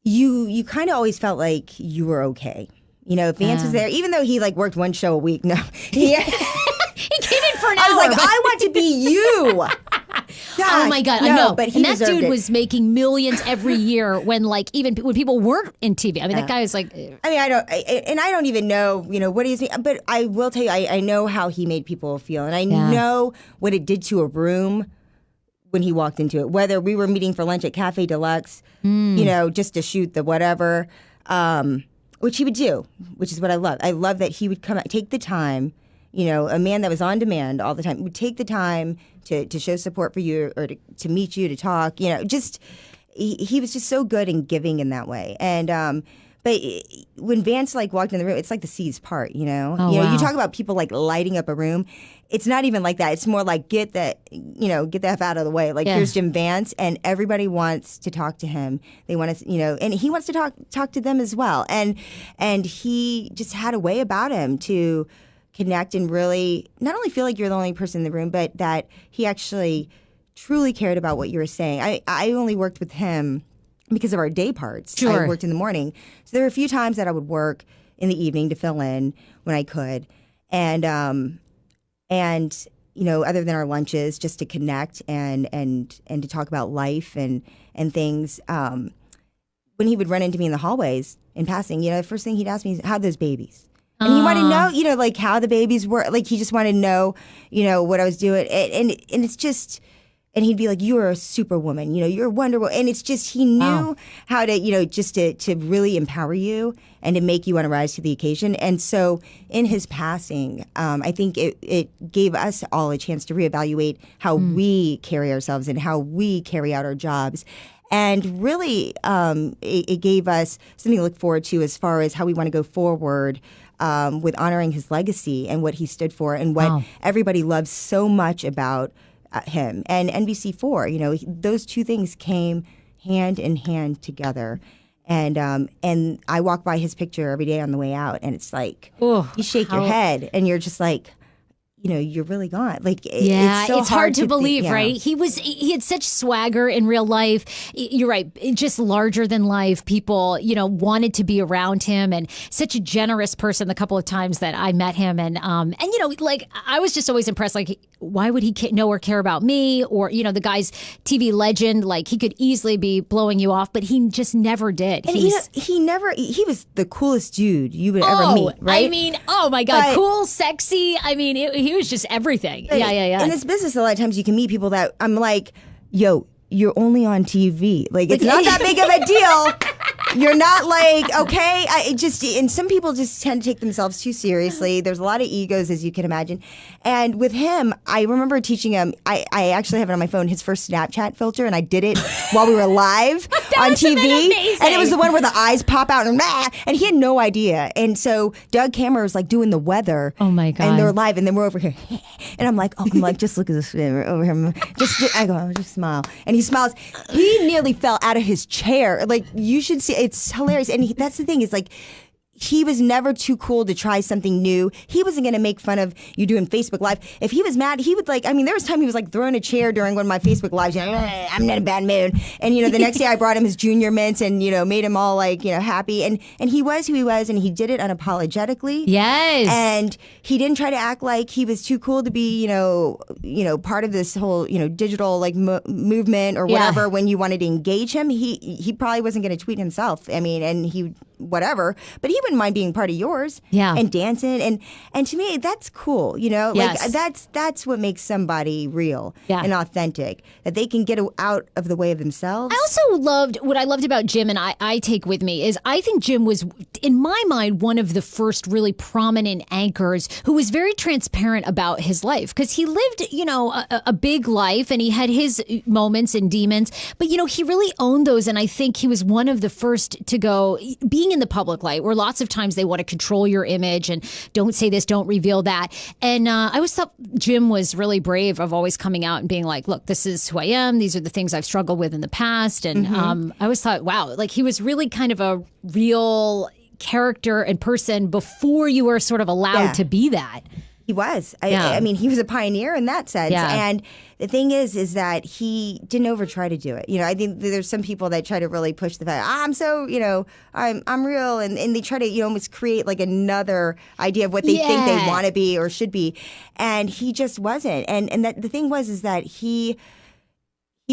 you kind of always felt like you were okay. You know, if Vance was there, even though he like worked one show a week. No, He came in for an hour. I was like, I want to be you. Oh my God, I no, know. But he and that deserved dude it. was making millions every year when when people weren't in TV. I mean, that guy was like, I mean, I don't even know, what he's. But I will tell you, I know how he made people feel, and I know what it did to a room when he walked into it. Whether we were meeting for lunch at Cafe Deluxe, just to shoot the whatever, which he would do, which is what I love. I love that he would come out, take the time. A man that was on demand all the time would take the time to show support for you or to meet you, to talk. He was just so good and giving in that way. And but when Vance walked in the room, it's like the seas part. wow. You talk about people lighting up a room. It's not even like that. It's more like get the F out of the way. Here's Jim Vance, and everybody wants to talk to him. They want to, and he wants to talk to them as well. And he just had a way about him to connect and really not only feel like you're the only person in the room, but that he actually truly cared about what you were saying. I only worked with him because of our day parts. Sure. I worked in the morning. So there were a few times that I would work in the evening to fill in when I could. And other than our lunches, just to connect and to talk about life and things. When he would run into me in the hallways in passing, the first thing he'd ask me is, how are those babies? And he wanted to know, how the babies were. He just wanted to know, what I was doing. And it's just, and he'd be like, you are a superwoman. You're a Wonder Woman. And it's just, he knew how to, just to really empower you and to make you want to rise to the occasion. And so in his passing, I think it gave us all a chance to reevaluate how we carry ourselves and how we carry out our jobs. And really, it gave us something to look forward to as far as how we want to go forward with honoring his legacy and what he stood for and what everybody loves so much about him. And NBC4, those two things came hand in hand together. And I walk by his picture every day on the way out, and it's like, you shake your head, and you're just like, you're really gone. It's hard to believe, think, right? He had such swagger in real life. You're right. Just larger than life. People, wanted to be around him, and such a generous person. The couple of times that I met him, and I was just always impressed. Why would he know or care about me? Or, the guy's TV legend, he could easily be blowing you off, but he just never did. And he was the coolest dude you would ever meet, right? I mean, oh my God, cool, sexy. I mean, he was just everything. Yeah. In this business, a lot of times you can meet people that I'm like, yo, you're only on TV. It's not that big of a deal. You're not okay. And some people just tend to take themselves too seriously. There's a lot of egos, as you can imagine. And with him, I remember teaching him, I actually have it on my phone, his first Snapchat filter, and I did it while we were live on TV. And it was the one where the eyes pop out and he had no idea. And so Doug Kammerer was doing the weather. Oh my God. And they're live, and then we're over here. And I'm like, just look at this over here. I go, just smile. And he smiles. He nearly fell out of his chair. You should see. It's hilarious. And that's the thing is he was never too cool to try something new. He wasn't going to make fun of you doing Facebook Live. If he was mad, he would there was time he was throwing a chair during one of my Facebook Lives. I'm not in a bad mood. And, the next day I brought him his Junior Mints and, made him all happy. And he was who he was, and he did it unapologetically. Yes. And he didn't try to act like he was too cool to be, part of this whole, digital movement or whatever. When you wanted to engage him, he probably wasn't going to tweet himself. I mean, and he whatever, but he wouldn't mind being part of yours. Yeah. And dancing. And to me, that's cool, Yes. That's what makes somebody real and authentic, that they can get out of the way of themselves. I also what I loved about Jim, and I take with me, is I think Jim was, in my mind, one of the first really prominent anchors who was very transparent about his life, because he lived, a big life, and he had his moments and demons, but, he really owned those. And I think he was one of the first to go, being in the public light, where lots of times they want to control your image and don't say this, don't reveal that. And I always thought Jim was really brave of always coming out and being like, look, this is who I am. These are the things I've struggled with in the past. And I always thought, wow, he was really kind of a real character and person before you were sort of allowed to be that. He was. Yeah. I mean, he was a pioneer in that sense. Yeah. And the thing is that he didn't over try to do it. I think there's some people that try to really push the fact, I'm so, I'm real. And they try to, almost create like another idea of what they think they want to be or should be. And he just wasn't. And that the thing is that he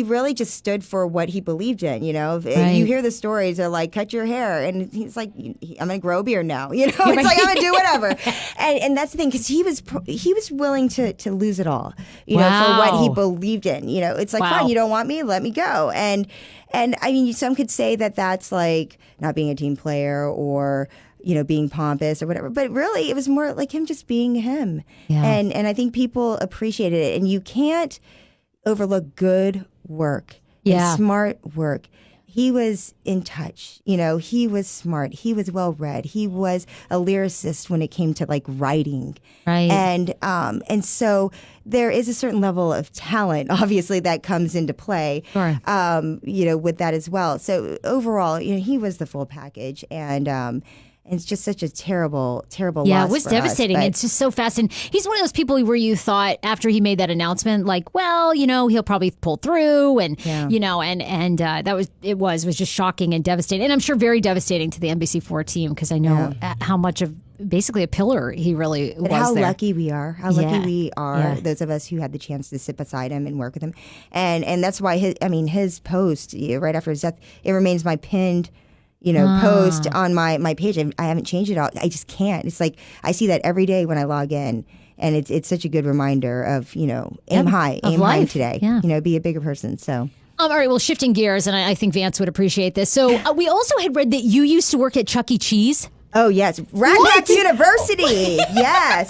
really just stood for what he believed in, If you hear the stories, they're like, cut your hair. And he's like, I'm going to grow a beard now. It's like, I'm going to do whatever. And that's the thing, because he was willing to lose it all, for what he believed in. It's like, fine, you don't want me, let me go. And I mean, some could say that that's like not being a team player or, being pompous or whatever. But really, it was more like him just being him. Yeah. And I think people appreciated it. And you can't overlook good work and smart work. He was in touch, he was smart, he was well read, he was a lyricist when it came to like writing, right? And so there is a certain level of talent, obviously, that comes into play, sure. With that as well. So overall, he was the full package, and it's just such a terrible loss. Yeah, it was for devastating. Us, it's just so fascinating. He's one of those people where you thought after he made that announcement, like, well, he'll probably pull through, and that was just shocking and devastating, and I'm sure very devastating to the NBC4 team, because I know how much of basically a pillar he really was. How there. lucky we are! How lucky we are! Those of us who had the chance to sit beside him and work with him, and that's why his post right after his death, it remains my pinned post on my page. I haven't changed it all. I just can't. It's like I see that every day when I log in, and it's such a good reminder of aim high today. Yeah. Be a bigger person. So. All right, well, shifting gears, and I think Vance would appreciate this. So we also had read that you used to work at Chuck E. Cheese. Oh, yes. Ragback University. Yes.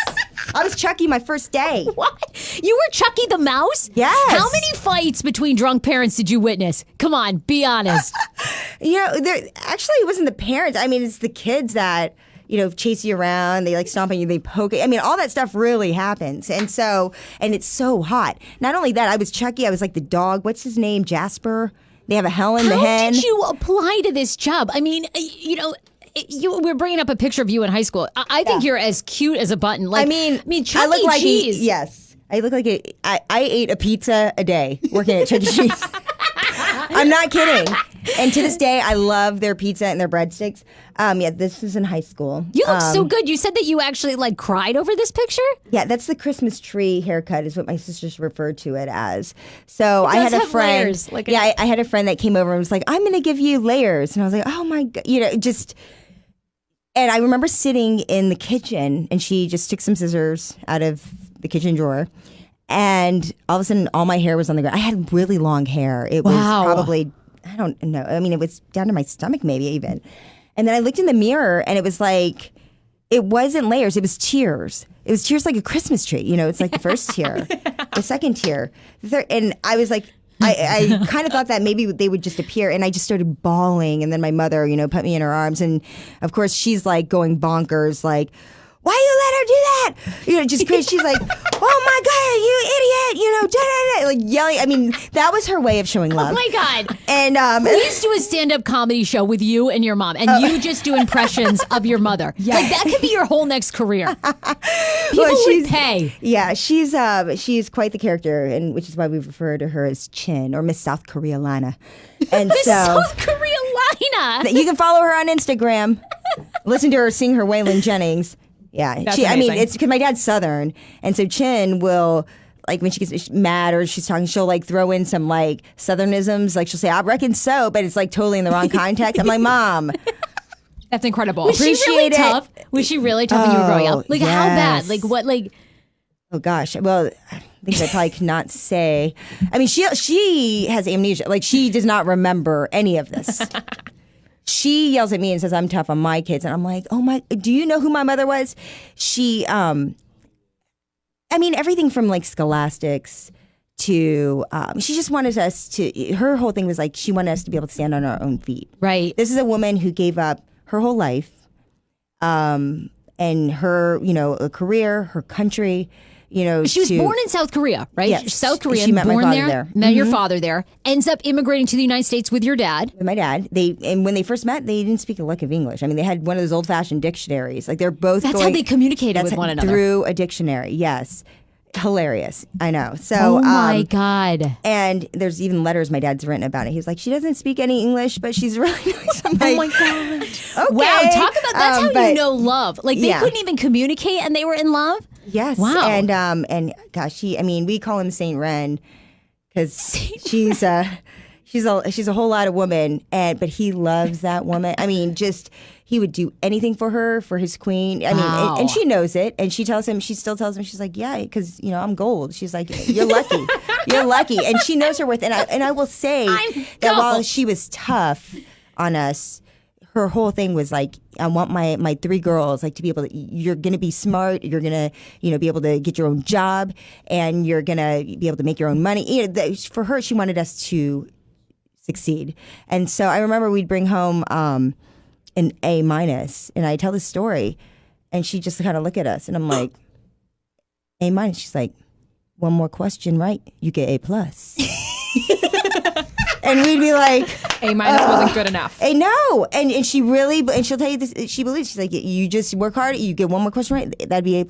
I was Chucky my first day. What? You were Chucky the Mouse? Yes. How many fights between drunk parents did you witness? Come on, be honest. Actually, it wasn't the parents. I mean, it's the kids that, chase you around. They like stomp on you. They poke you. I mean, all that stuff really happens. And it's so hot. Not only that, I was Chucky. I was like the dog. What's his name? Jasper. They have a Helen the hen. How did you apply to this job? I mean, we're bringing up a picture of you in high school. I think you're as cute as a button. Like, I mean, Chuck I look E. like Cheese. Yes, I look like I ate a pizza a day working at Chuck E. Cheese. I'm not kidding. And to this day, I love their pizza and their breadsticks. This was in high school. You look so good. You said that you actually cried over this picture? Yeah, that's the Christmas tree haircut is what my sisters referred to it as. So I had a friend. Layers, I had a friend that came over and was like, I'm going to give you layers. And I was like, oh my God, and I remember sitting in the kitchen, and she just took some scissors out of the kitchen drawer, and all of a sudden, all my hair was on the ground. I had really long hair. It was probably, I don't know. I mean, it was down to my stomach, maybe even. And then I looked in the mirror, and it was like, it wasn't layers. It was tiers. It was tiers like a Christmas tree. It's like the first tier, the second tier, the third. And I was like, I kind of thought that maybe they would just appear, and I just started bawling. And then my mother, put me in her arms, and of course she's like going bonkers, like, why you let her do that? Just crazy. She's like, oh my God, you idiot, like yelling. I mean, that was her way of showing love. Oh my God. And please do a stand-up comedy show with you and your mom, and you just do impressions of your mother. Yes. Like, that could be your whole next career. People would pay. Yeah, she's quite the character, and which is why we refer to her as Chin or Miss South Korea Lana. And Miss South Korea Lana. You can follow her on Instagram. Listen to her sing her Waylon Jennings. Yeah, I mean, it's because my dad's Southern, and so Chin will, like, when she gets mad or she's talking, she'll like throw in some like Southernisms, like she'll say, "I reckon so," but it's like totally in the wrong context. I'm like, Mom, that's incredible. Was she really tough? Was she really tough when you were growing up? Like, how bad? Like, what? Like, oh gosh, well, things I probably could not say. I mean, she has amnesia. Like, she does not remember any of this. She yells at me and says, I'm tough on my kids. And I'm like, oh my, do you know who my mother was? She, I mean, everything from like scholastics to, she just wanted us to, her whole thing was like, she wanted us to be able to stand on our own feet. Right. This is a woman who gave up her whole life, and her, a career, her country, She was born in South Korea, right? Yes. South Korean, She met my born father there, there. Mm-hmm. met your father there, ends up immigrating to the United States with your dad. With my dad. And when they first met, they didn't speak a lick of English. I mean, they had one of those old-fashioned dictionaries. Like they're both That's how they communicated with one another. Through a dictionary, yes. Hilarious. I know. So, Oh my God. And there's even letters my dad's written about it. He's like, she doesn't speak any English, but she's really nice. I'm like, Oh my God. okay. Wow, talk about that's how but- you know love. Like they yeah. couldn't even communicate and they were in love? Yes. Wow. And gosh, we call him Saint Ren because she's a whole lot of woman, but he loves that woman. I mean, just he would do anything for her, for his queen. I mean, and she knows it, and she still tells him, she's like, yeah, because I'm gold. She's like, you're lucky, you're lucky, and she knows her worth. And I will say that while she was tough on us, her whole thing was like, I want my 3 girls like to be able to. You're going to be smart. You're going to be able to get your own job, and you're going to be able to make your own money. For her, she wanted us to succeed. And so I remember we'd bring home an A-, and I tell this story, and she just kind of look at us, and I'm like, A-. She's like, one more question, right? You get A+. And we'd be like, A- wasn't good enough. I know. And she really, and she'll tell you this, she believes, she's like, you just work hard, you get one more question right, that'd be A+.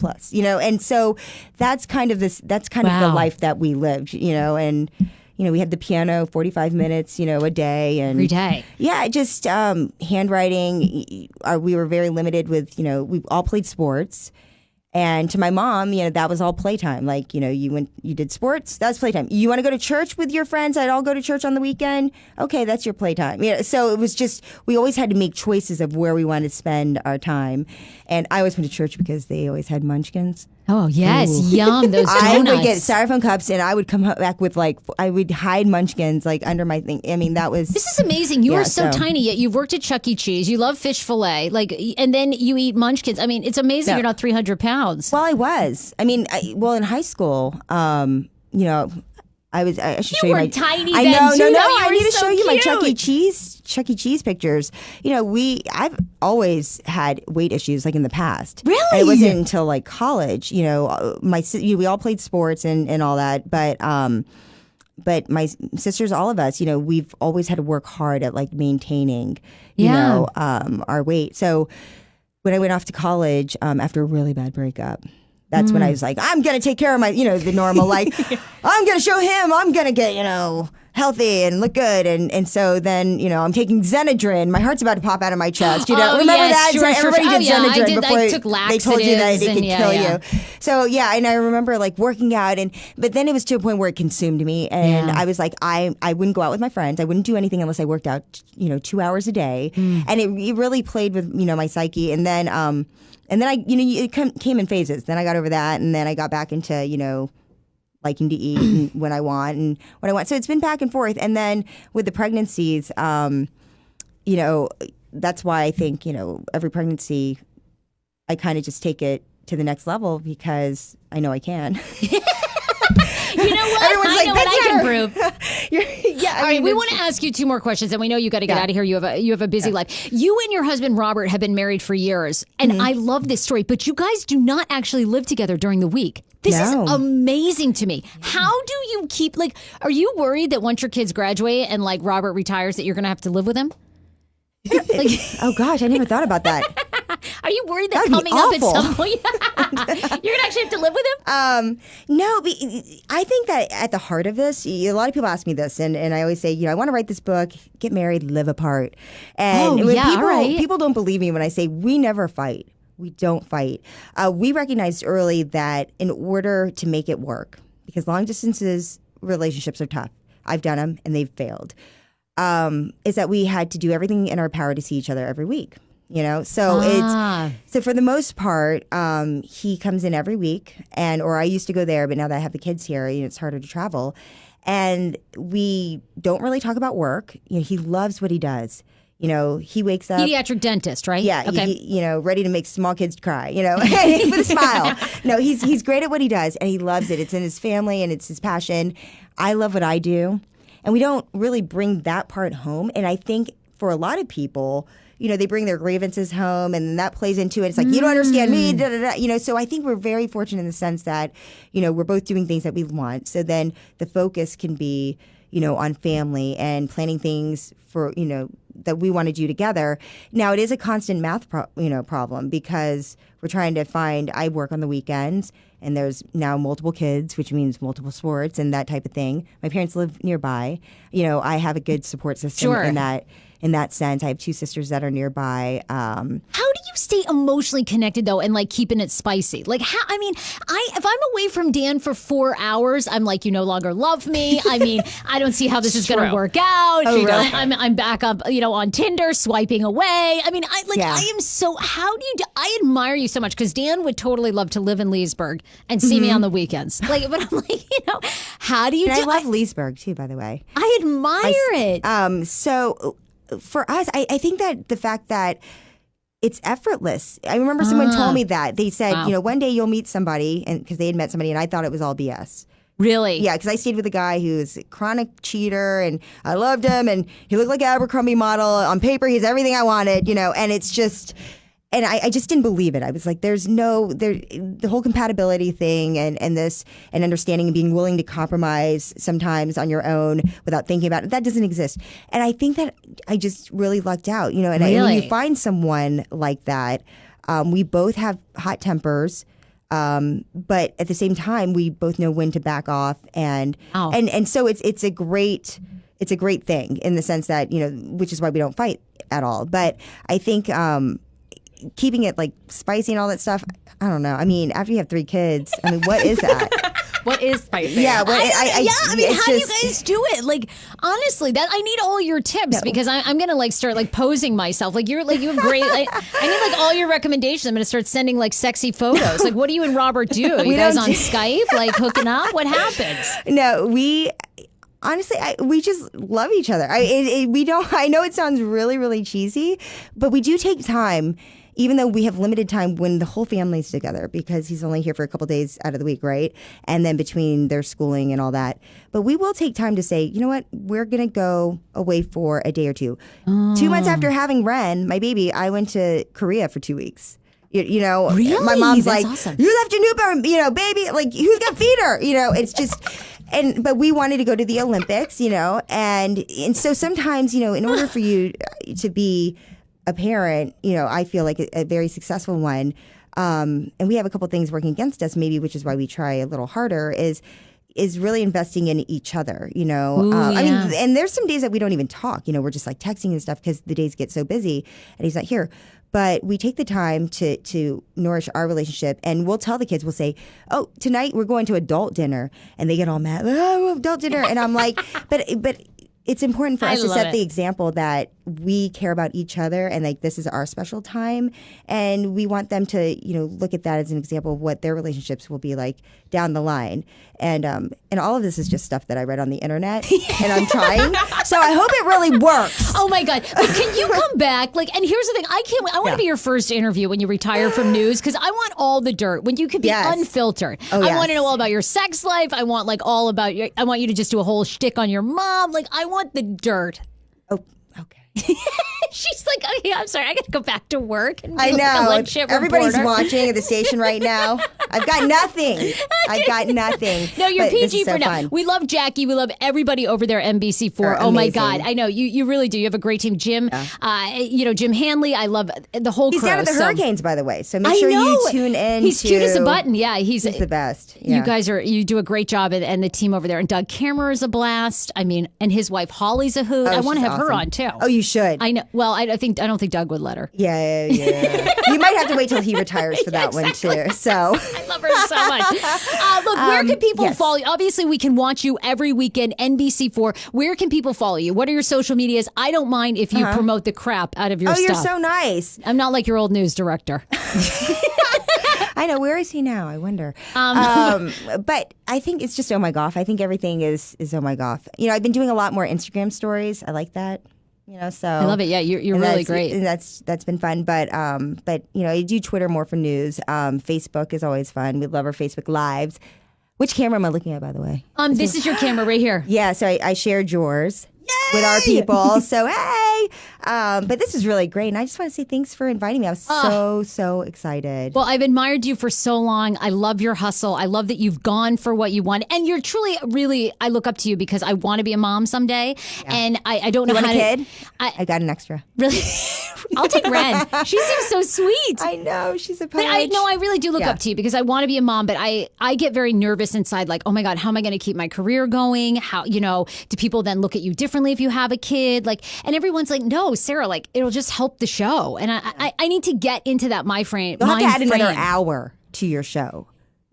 And so that's kind of the life that we lived, and we had the piano 45 minutes, a day. And Every day. Yeah, just handwriting. We were very limited with, we all played sports. And to my mom, that was all playtime. Like, you did sports, that's playtime. You want to go to church with your friends? I'd all go to church on the weekend. Okay, that's your playtime. So it was just, we always had to make choices of where we wanted to spend our time. And I always went to church because they always had munchkins. Oh, yes. Yum. Those donuts. I would get styrofoam cups, and I would come back with I would hide munchkins under my thing. I mean, that was. This is amazing. You are so tiny, yet you've worked at Chuck E. Cheese. You love fish fillet, and then you eat munchkins. I mean, it's amazing you're not 300 pounds. Well, I was. I mean, in high school, I should show you were my tiny I then, know, too, no, though. I You need were to so show you my cute. Chuck E. Cheese pictures. I've always had weight issues like in the past. Really? And it wasn't until like college. We all played sports and all that, but my sisters, all of us, we've always had to work hard at like maintaining, our weight. So when I went off to college after a really bad breakup. That's when I was like, I'm going to take care of my, the normal, like, I'm going to show him I'm going to get, healthy and look good. And so then, I'm taking Xenadrin. My heart's about to pop out of my chest. Remember yes, that? sure, So everybody did I Xenadrin before I took they told you that laxatives it could and kill you. So, and I remember like working out. But then it was to a point where it consumed me. And I was like, I wouldn't go out with my friends. I wouldn't do anything unless I worked out, 2 hours a day. And it really played with, my psyche. And then it came in phases. Then I got over that, and then I got back into, liking to eat and when I want and what I want. So it's been back and forth. And then with the pregnancies, that's why I think, every pregnancy, I kind of just take it to the next level because I know I can. You know what? Everyone's like, I know what I can prove. Yeah. All right, we want to ask you 2 more questions, and we know you got to get out of here. You have a busy life. You and your husband Robert have been married for years, and I love this story. But you guys do not actually live together during the week. This is amazing to me. How do you keep Are you worried that once your kids graduate and Robert retires, that you're going to have to live with him? Oh gosh, I never thought about that. Are you worried that That'd be coming up at awful. some point you're gonna actually have to live with him? No, I think that at the heart of this, a lot of people ask me this, and I always say, I want to write this book, get married, live apart. And people don't believe me when I say we never fight. We don't fight. We recognized early that in order to make it work, because long distances relationships are tough. I've done them and they've failed. Is that we had to do everything in our power to see each other every week. So so for the most part, he comes in every week, or I used to go there, but now that I have the kids here, it's harder to travel, and we don't really talk about work. He loves what he does. He wakes up. Pediatric dentist, right? Yeah. Okay. Ready to make small kids cry. With a smile. No, he's great at what he does, and he loves it. It's in his family, and it's his passion. I love what I do, and we don't really bring that part home. And I think for a lot of people, they bring their grievances home, and then that plays into it. It's like, you don't understand me, da, da, da. So I think we're very fortunate in the sense that, we're both doing things that we want. So then the focus can be, on family and planning things for, that we want to do together. Now, it is a constant math problem because we're trying to find, I work on the weekends, and there's now multiple kids, which means multiple sports and that type of thing. My parents live nearby. I have a good support system in that sense. I have 2 sisters that are nearby. How do you stay emotionally connected though, and like keeping it spicy? Like, how? I mean, if I'm away from Dan for 4 hours, I'm like, you no longer love me. I mean, I don't see how this is going to work out. Oh, really? I'm back up, on Tinder, swiping away. I mean, I am so. How do you? I admire you so much because Dan would totally love to live in Leesburg and see me on the weekends. Like, but I'm like, how do you? And I love Leesburg too, by the way. I admire it. So for us, I think that the fact that it's effortless. I remember someone told me that. They said, Wow. One day you'll meet somebody, and because they had met somebody, and I thought it was all BS. Really? Yeah, because I stayed with a guy who's a chronic cheater, and I loved him, and he looked like an Abercrombie model. On paper, he's everything I wanted, and it's just... And I just didn't believe it. I was like, the whole compatibility thing and understanding and being willing to compromise sometimes on your own without thinking about it, that doesn't exist. And I think that I just really lucked out, and when you find someone like that, we both have hot tempers, but at the same time, we both know when to back off. And so it's a great thing in the sense that, which is why we don't fight at all. But I think, keeping it like spicy and all that stuff, I don't know. I mean, after you have 3 kids, I mean, what is that? What is spicy? Yeah, How do you guys do it? Like, honestly, that I need all your tips because I'm gonna like start like posing myself. Like you have great. I need like all your recommendations. I'm gonna start sending like sexy photos. Like, what do you and Robert do? You guys on Skype, like hooking up? What happens? No, honestly, we just love each other. We don't. I know it sounds really, really cheesy, but we do take time. Even though we have limited time when the whole family's together, because he's only here for a couple days out of the week, right? And then between their schooling and all that. But we will take time to say, you know what? We're going to go away for a day or 2. 2 months after having Ren, my baby, I went to Korea for 2 weeks. Really? My mom's That's like, awesome. you left your newborn, baby, like, who's got feed her? It's just... But we wanted to go to the Olympics, and so sometimes, in order for you to be a parent, I feel like a very successful one, and we have a couple things working against us, maybe, which is why we try a little harder, is really investing in each other, I mean, and there's some days that we don't even talk, we're just like texting and stuff because the days get so busy and he's not here. But we take the time to nourish our relationship, and we'll tell the kids, we'll say, oh, tonight we're going to adult dinner, and they get all mad, oh, adult dinner, and I'm like, but it's important for us to set the example that we care about each other, and like this is our special time, and we want them to look at that as an example of what their relationships will be like down the line. And all of this is just stuff that I read on the internet, and I'm trying. So I hope it really works. Oh my God! But can you come back? Like, and here's the thing: I can't. I want to be your first interview when you retire from news because I want all the dirt. When you could be unfiltered, I want to know all about your sex life. I want like all about your. I want you to just do a whole shtick on your mom. Like, I want the dirt. Oh, okay. She's like, oh yeah, I'm sorry, I got to go back to work. And I know. Everybody's reporter. watching at the station right now. I've got nothing. No, you're But this PG is so for now. fun. We love Jackie. We love everybody over there at NBC4. Oh my amazing. God. I know. You really do. You have a great team. Jim, Jim Hanley. I love the whole He's crew. down at the So- Hurricanes, by the way. So make I sure know. you tune in. He's cute as a button. Yeah, he's the best. Yeah. You guys you do a great job, and the team over there. And Doug Kammerer is a blast. I mean, and his wife Holly's a hoot. I want to she's have her awesome. on too. Oh, you should. I know. Well, I don't think Doug would let her. Yeah. You might have to wait till he retires for that one too. So I love her so much. Look, where can people follow you? Obviously, we can watch you every weekend, NBC4. Where can people follow you? What are your social medias? I don't mind if you promote the crap out of your stuff. you're so nice. I'm not like your old news director. I know. Where is he now? I wonder. But I think it's just Oh My Goff. I think everything is Oh My Goff. I've been doing a lot more Instagram stories. I like that. So I love it. Yeah, you're really great. And that's been fun. But I do Twitter more for news. Facebook is always fun. We love our Facebook Lives. Which camera am I looking at, by the way? This is your camera right here. Yeah, so I shared yours with our people. So, hey. But this is really great. And I just want to say thanks for inviting me. I was so excited. Well, I've admired you for so long. I love your hustle. I love that you've gone for what you want. And you're truly, really, I look up to you because I want to be a mom someday. Yeah. And I don't know you how want a to. Kid? I got an extra. Really? I'll take Ren. She seems so sweet. I know. She's a But punch. I really do look up to you because I want to be a mom, but I get very nervous inside, like, oh my God, how am I going to keep my career going? How, do people then look at you differently if you have a kid? Like, and everyone's like, no, Sarah, like, it'll just help the show. And I need to get into that mind frame. You'll have to add another hour to your show.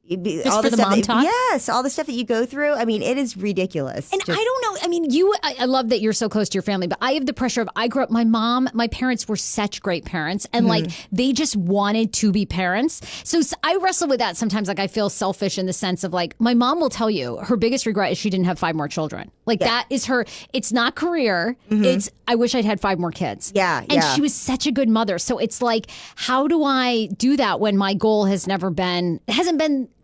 Just all for the mom talk? Yes, all the stuff that you go through. I mean, it is ridiculous. And I don't know. I mean, I love that you're so close to your family, but I have the pressure of, I grew up, my parents were such great parents and like they just wanted to be parents. So I wrestle with that sometimes. Like I feel selfish in the sense of like, my mom will tell you her biggest regret is she didn't have 5 more children. Like that is her, it's not career. It's, I wish I'd had 5 more kids. Yeah. And she was such a good mother. So it's like, how do I do that when my goal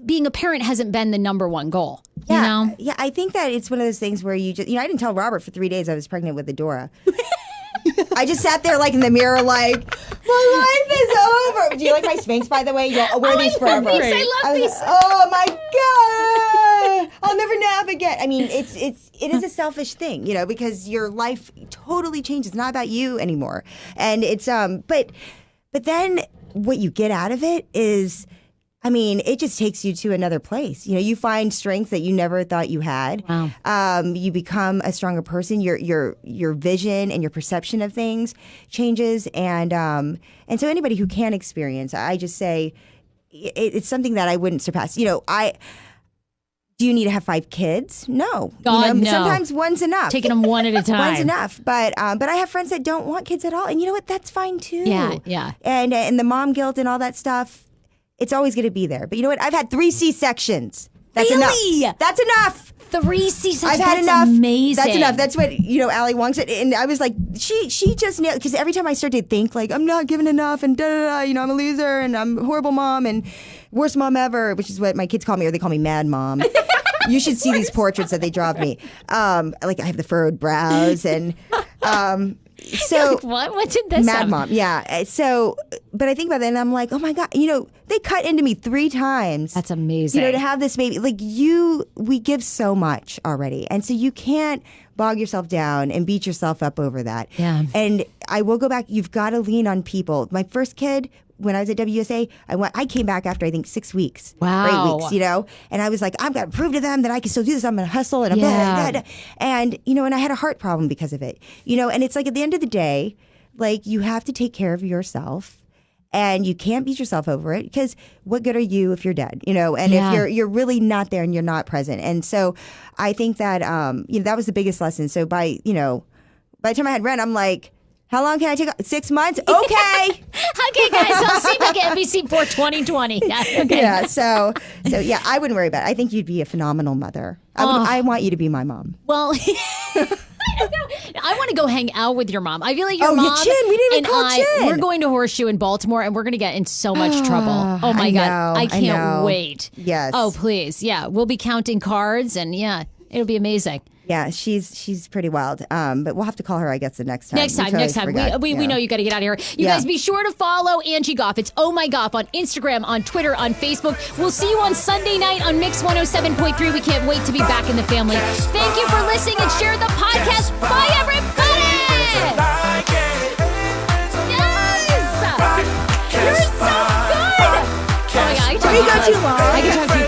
being a parent hasn't been the number one goal? Yeah. You know? Yeah, I think that it's one of those things where you just, I didn't tell Robert for 3 days I was pregnant with Adora. I just sat there like in the mirror like, my life is over. Do you like my Spanx, by the way? I'll wear these forever. I love these. Oh my God. I'll never nap again. I mean, it is a selfish thing, because your life totally changes. It's not about you anymore. And it's, but then what you get out of it is, I mean, it just takes you to another place. You find strengths that you never thought you had. Wow. You become a stronger person. Your vision and your perception of things changes. And so anybody who can experience, I just say it's something that I wouldn't surpass. Do you need to have 5 kids? No. God, no. Sometimes one's enough. Taking them one at a time. One's enough. But I have friends that don't want kids at all. And you know what? That's fine too. Yeah. And the mom guilt and all that stuff. It's always going to be there. But you know what? I've had 3 C-sections. That's really? enough. That's enough. 3 C-sections. I've had That's enough. Amazing. That's enough. That's what, Ali Wong said. And I was like, she just nailed, because every time I start to think like, I'm not giving enough and I'm a loser and I'm a horrible mom and worst mom ever, which is what my kids call me, or they call me mad mom. You should see these portraits that they draw of me. Like I have the furrowed brows and, so like, what did this Mad have? Mom, yeah. So, but I think about that and I'm like, oh my God, they cut into me 3 times. That's amazing. To have this baby, like we give so much already. And so you can't bog yourself down and beat yourself up over that. Yeah. And I will go back, you've got to lean on people. My first kid, when I was at WSA, I came back after, I think, 6 weeks. Wow. Or 8 weeks, and I was like, I've got to prove to them that I can still do this. I'm going to hustle. And and I had a heart problem because of it. And it's like at the end of the day, like you have to take care of yourself. And you can't beat yourself over it because what good are you if you're dead, And if you're really not there and you're not present. And so I think that, that was the biggest lesson. So by the time I had Ren, I'm like, how long can I take? 6 months? Okay. Okay, guys, I'll see you at NBC for 2020. Yeah, okay. Yeah, so yeah, I wouldn't worry about it. I think you'd be a phenomenal mother. I want you to be my mom. Well, I want to go hang out with your mom. I feel like your mom Chin. We didn't even call Chin. We're going to Horseshoe in Baltimore, and we're going to get in so much trouble. Oh my God, I can't wait. Yes. Oh please, yeah, we'll be counting cards, and yeah, it'll be amazing. Yeah, she's pretty wild. But we'll have to call her, I guess, the next time. Next time. We know you got to get out of here. You guys be sure to follow Angie Goff. It's Oh My Goff on Instagram, on Twitter, on Facebook. We'll see you on Sunday night on Mix 107.3. We can't wait to be back in the family. Thank you for listening and share the podcast. Bye, everybody. Yes. You're so good. Oh my God, I can talk too long. I can talk to you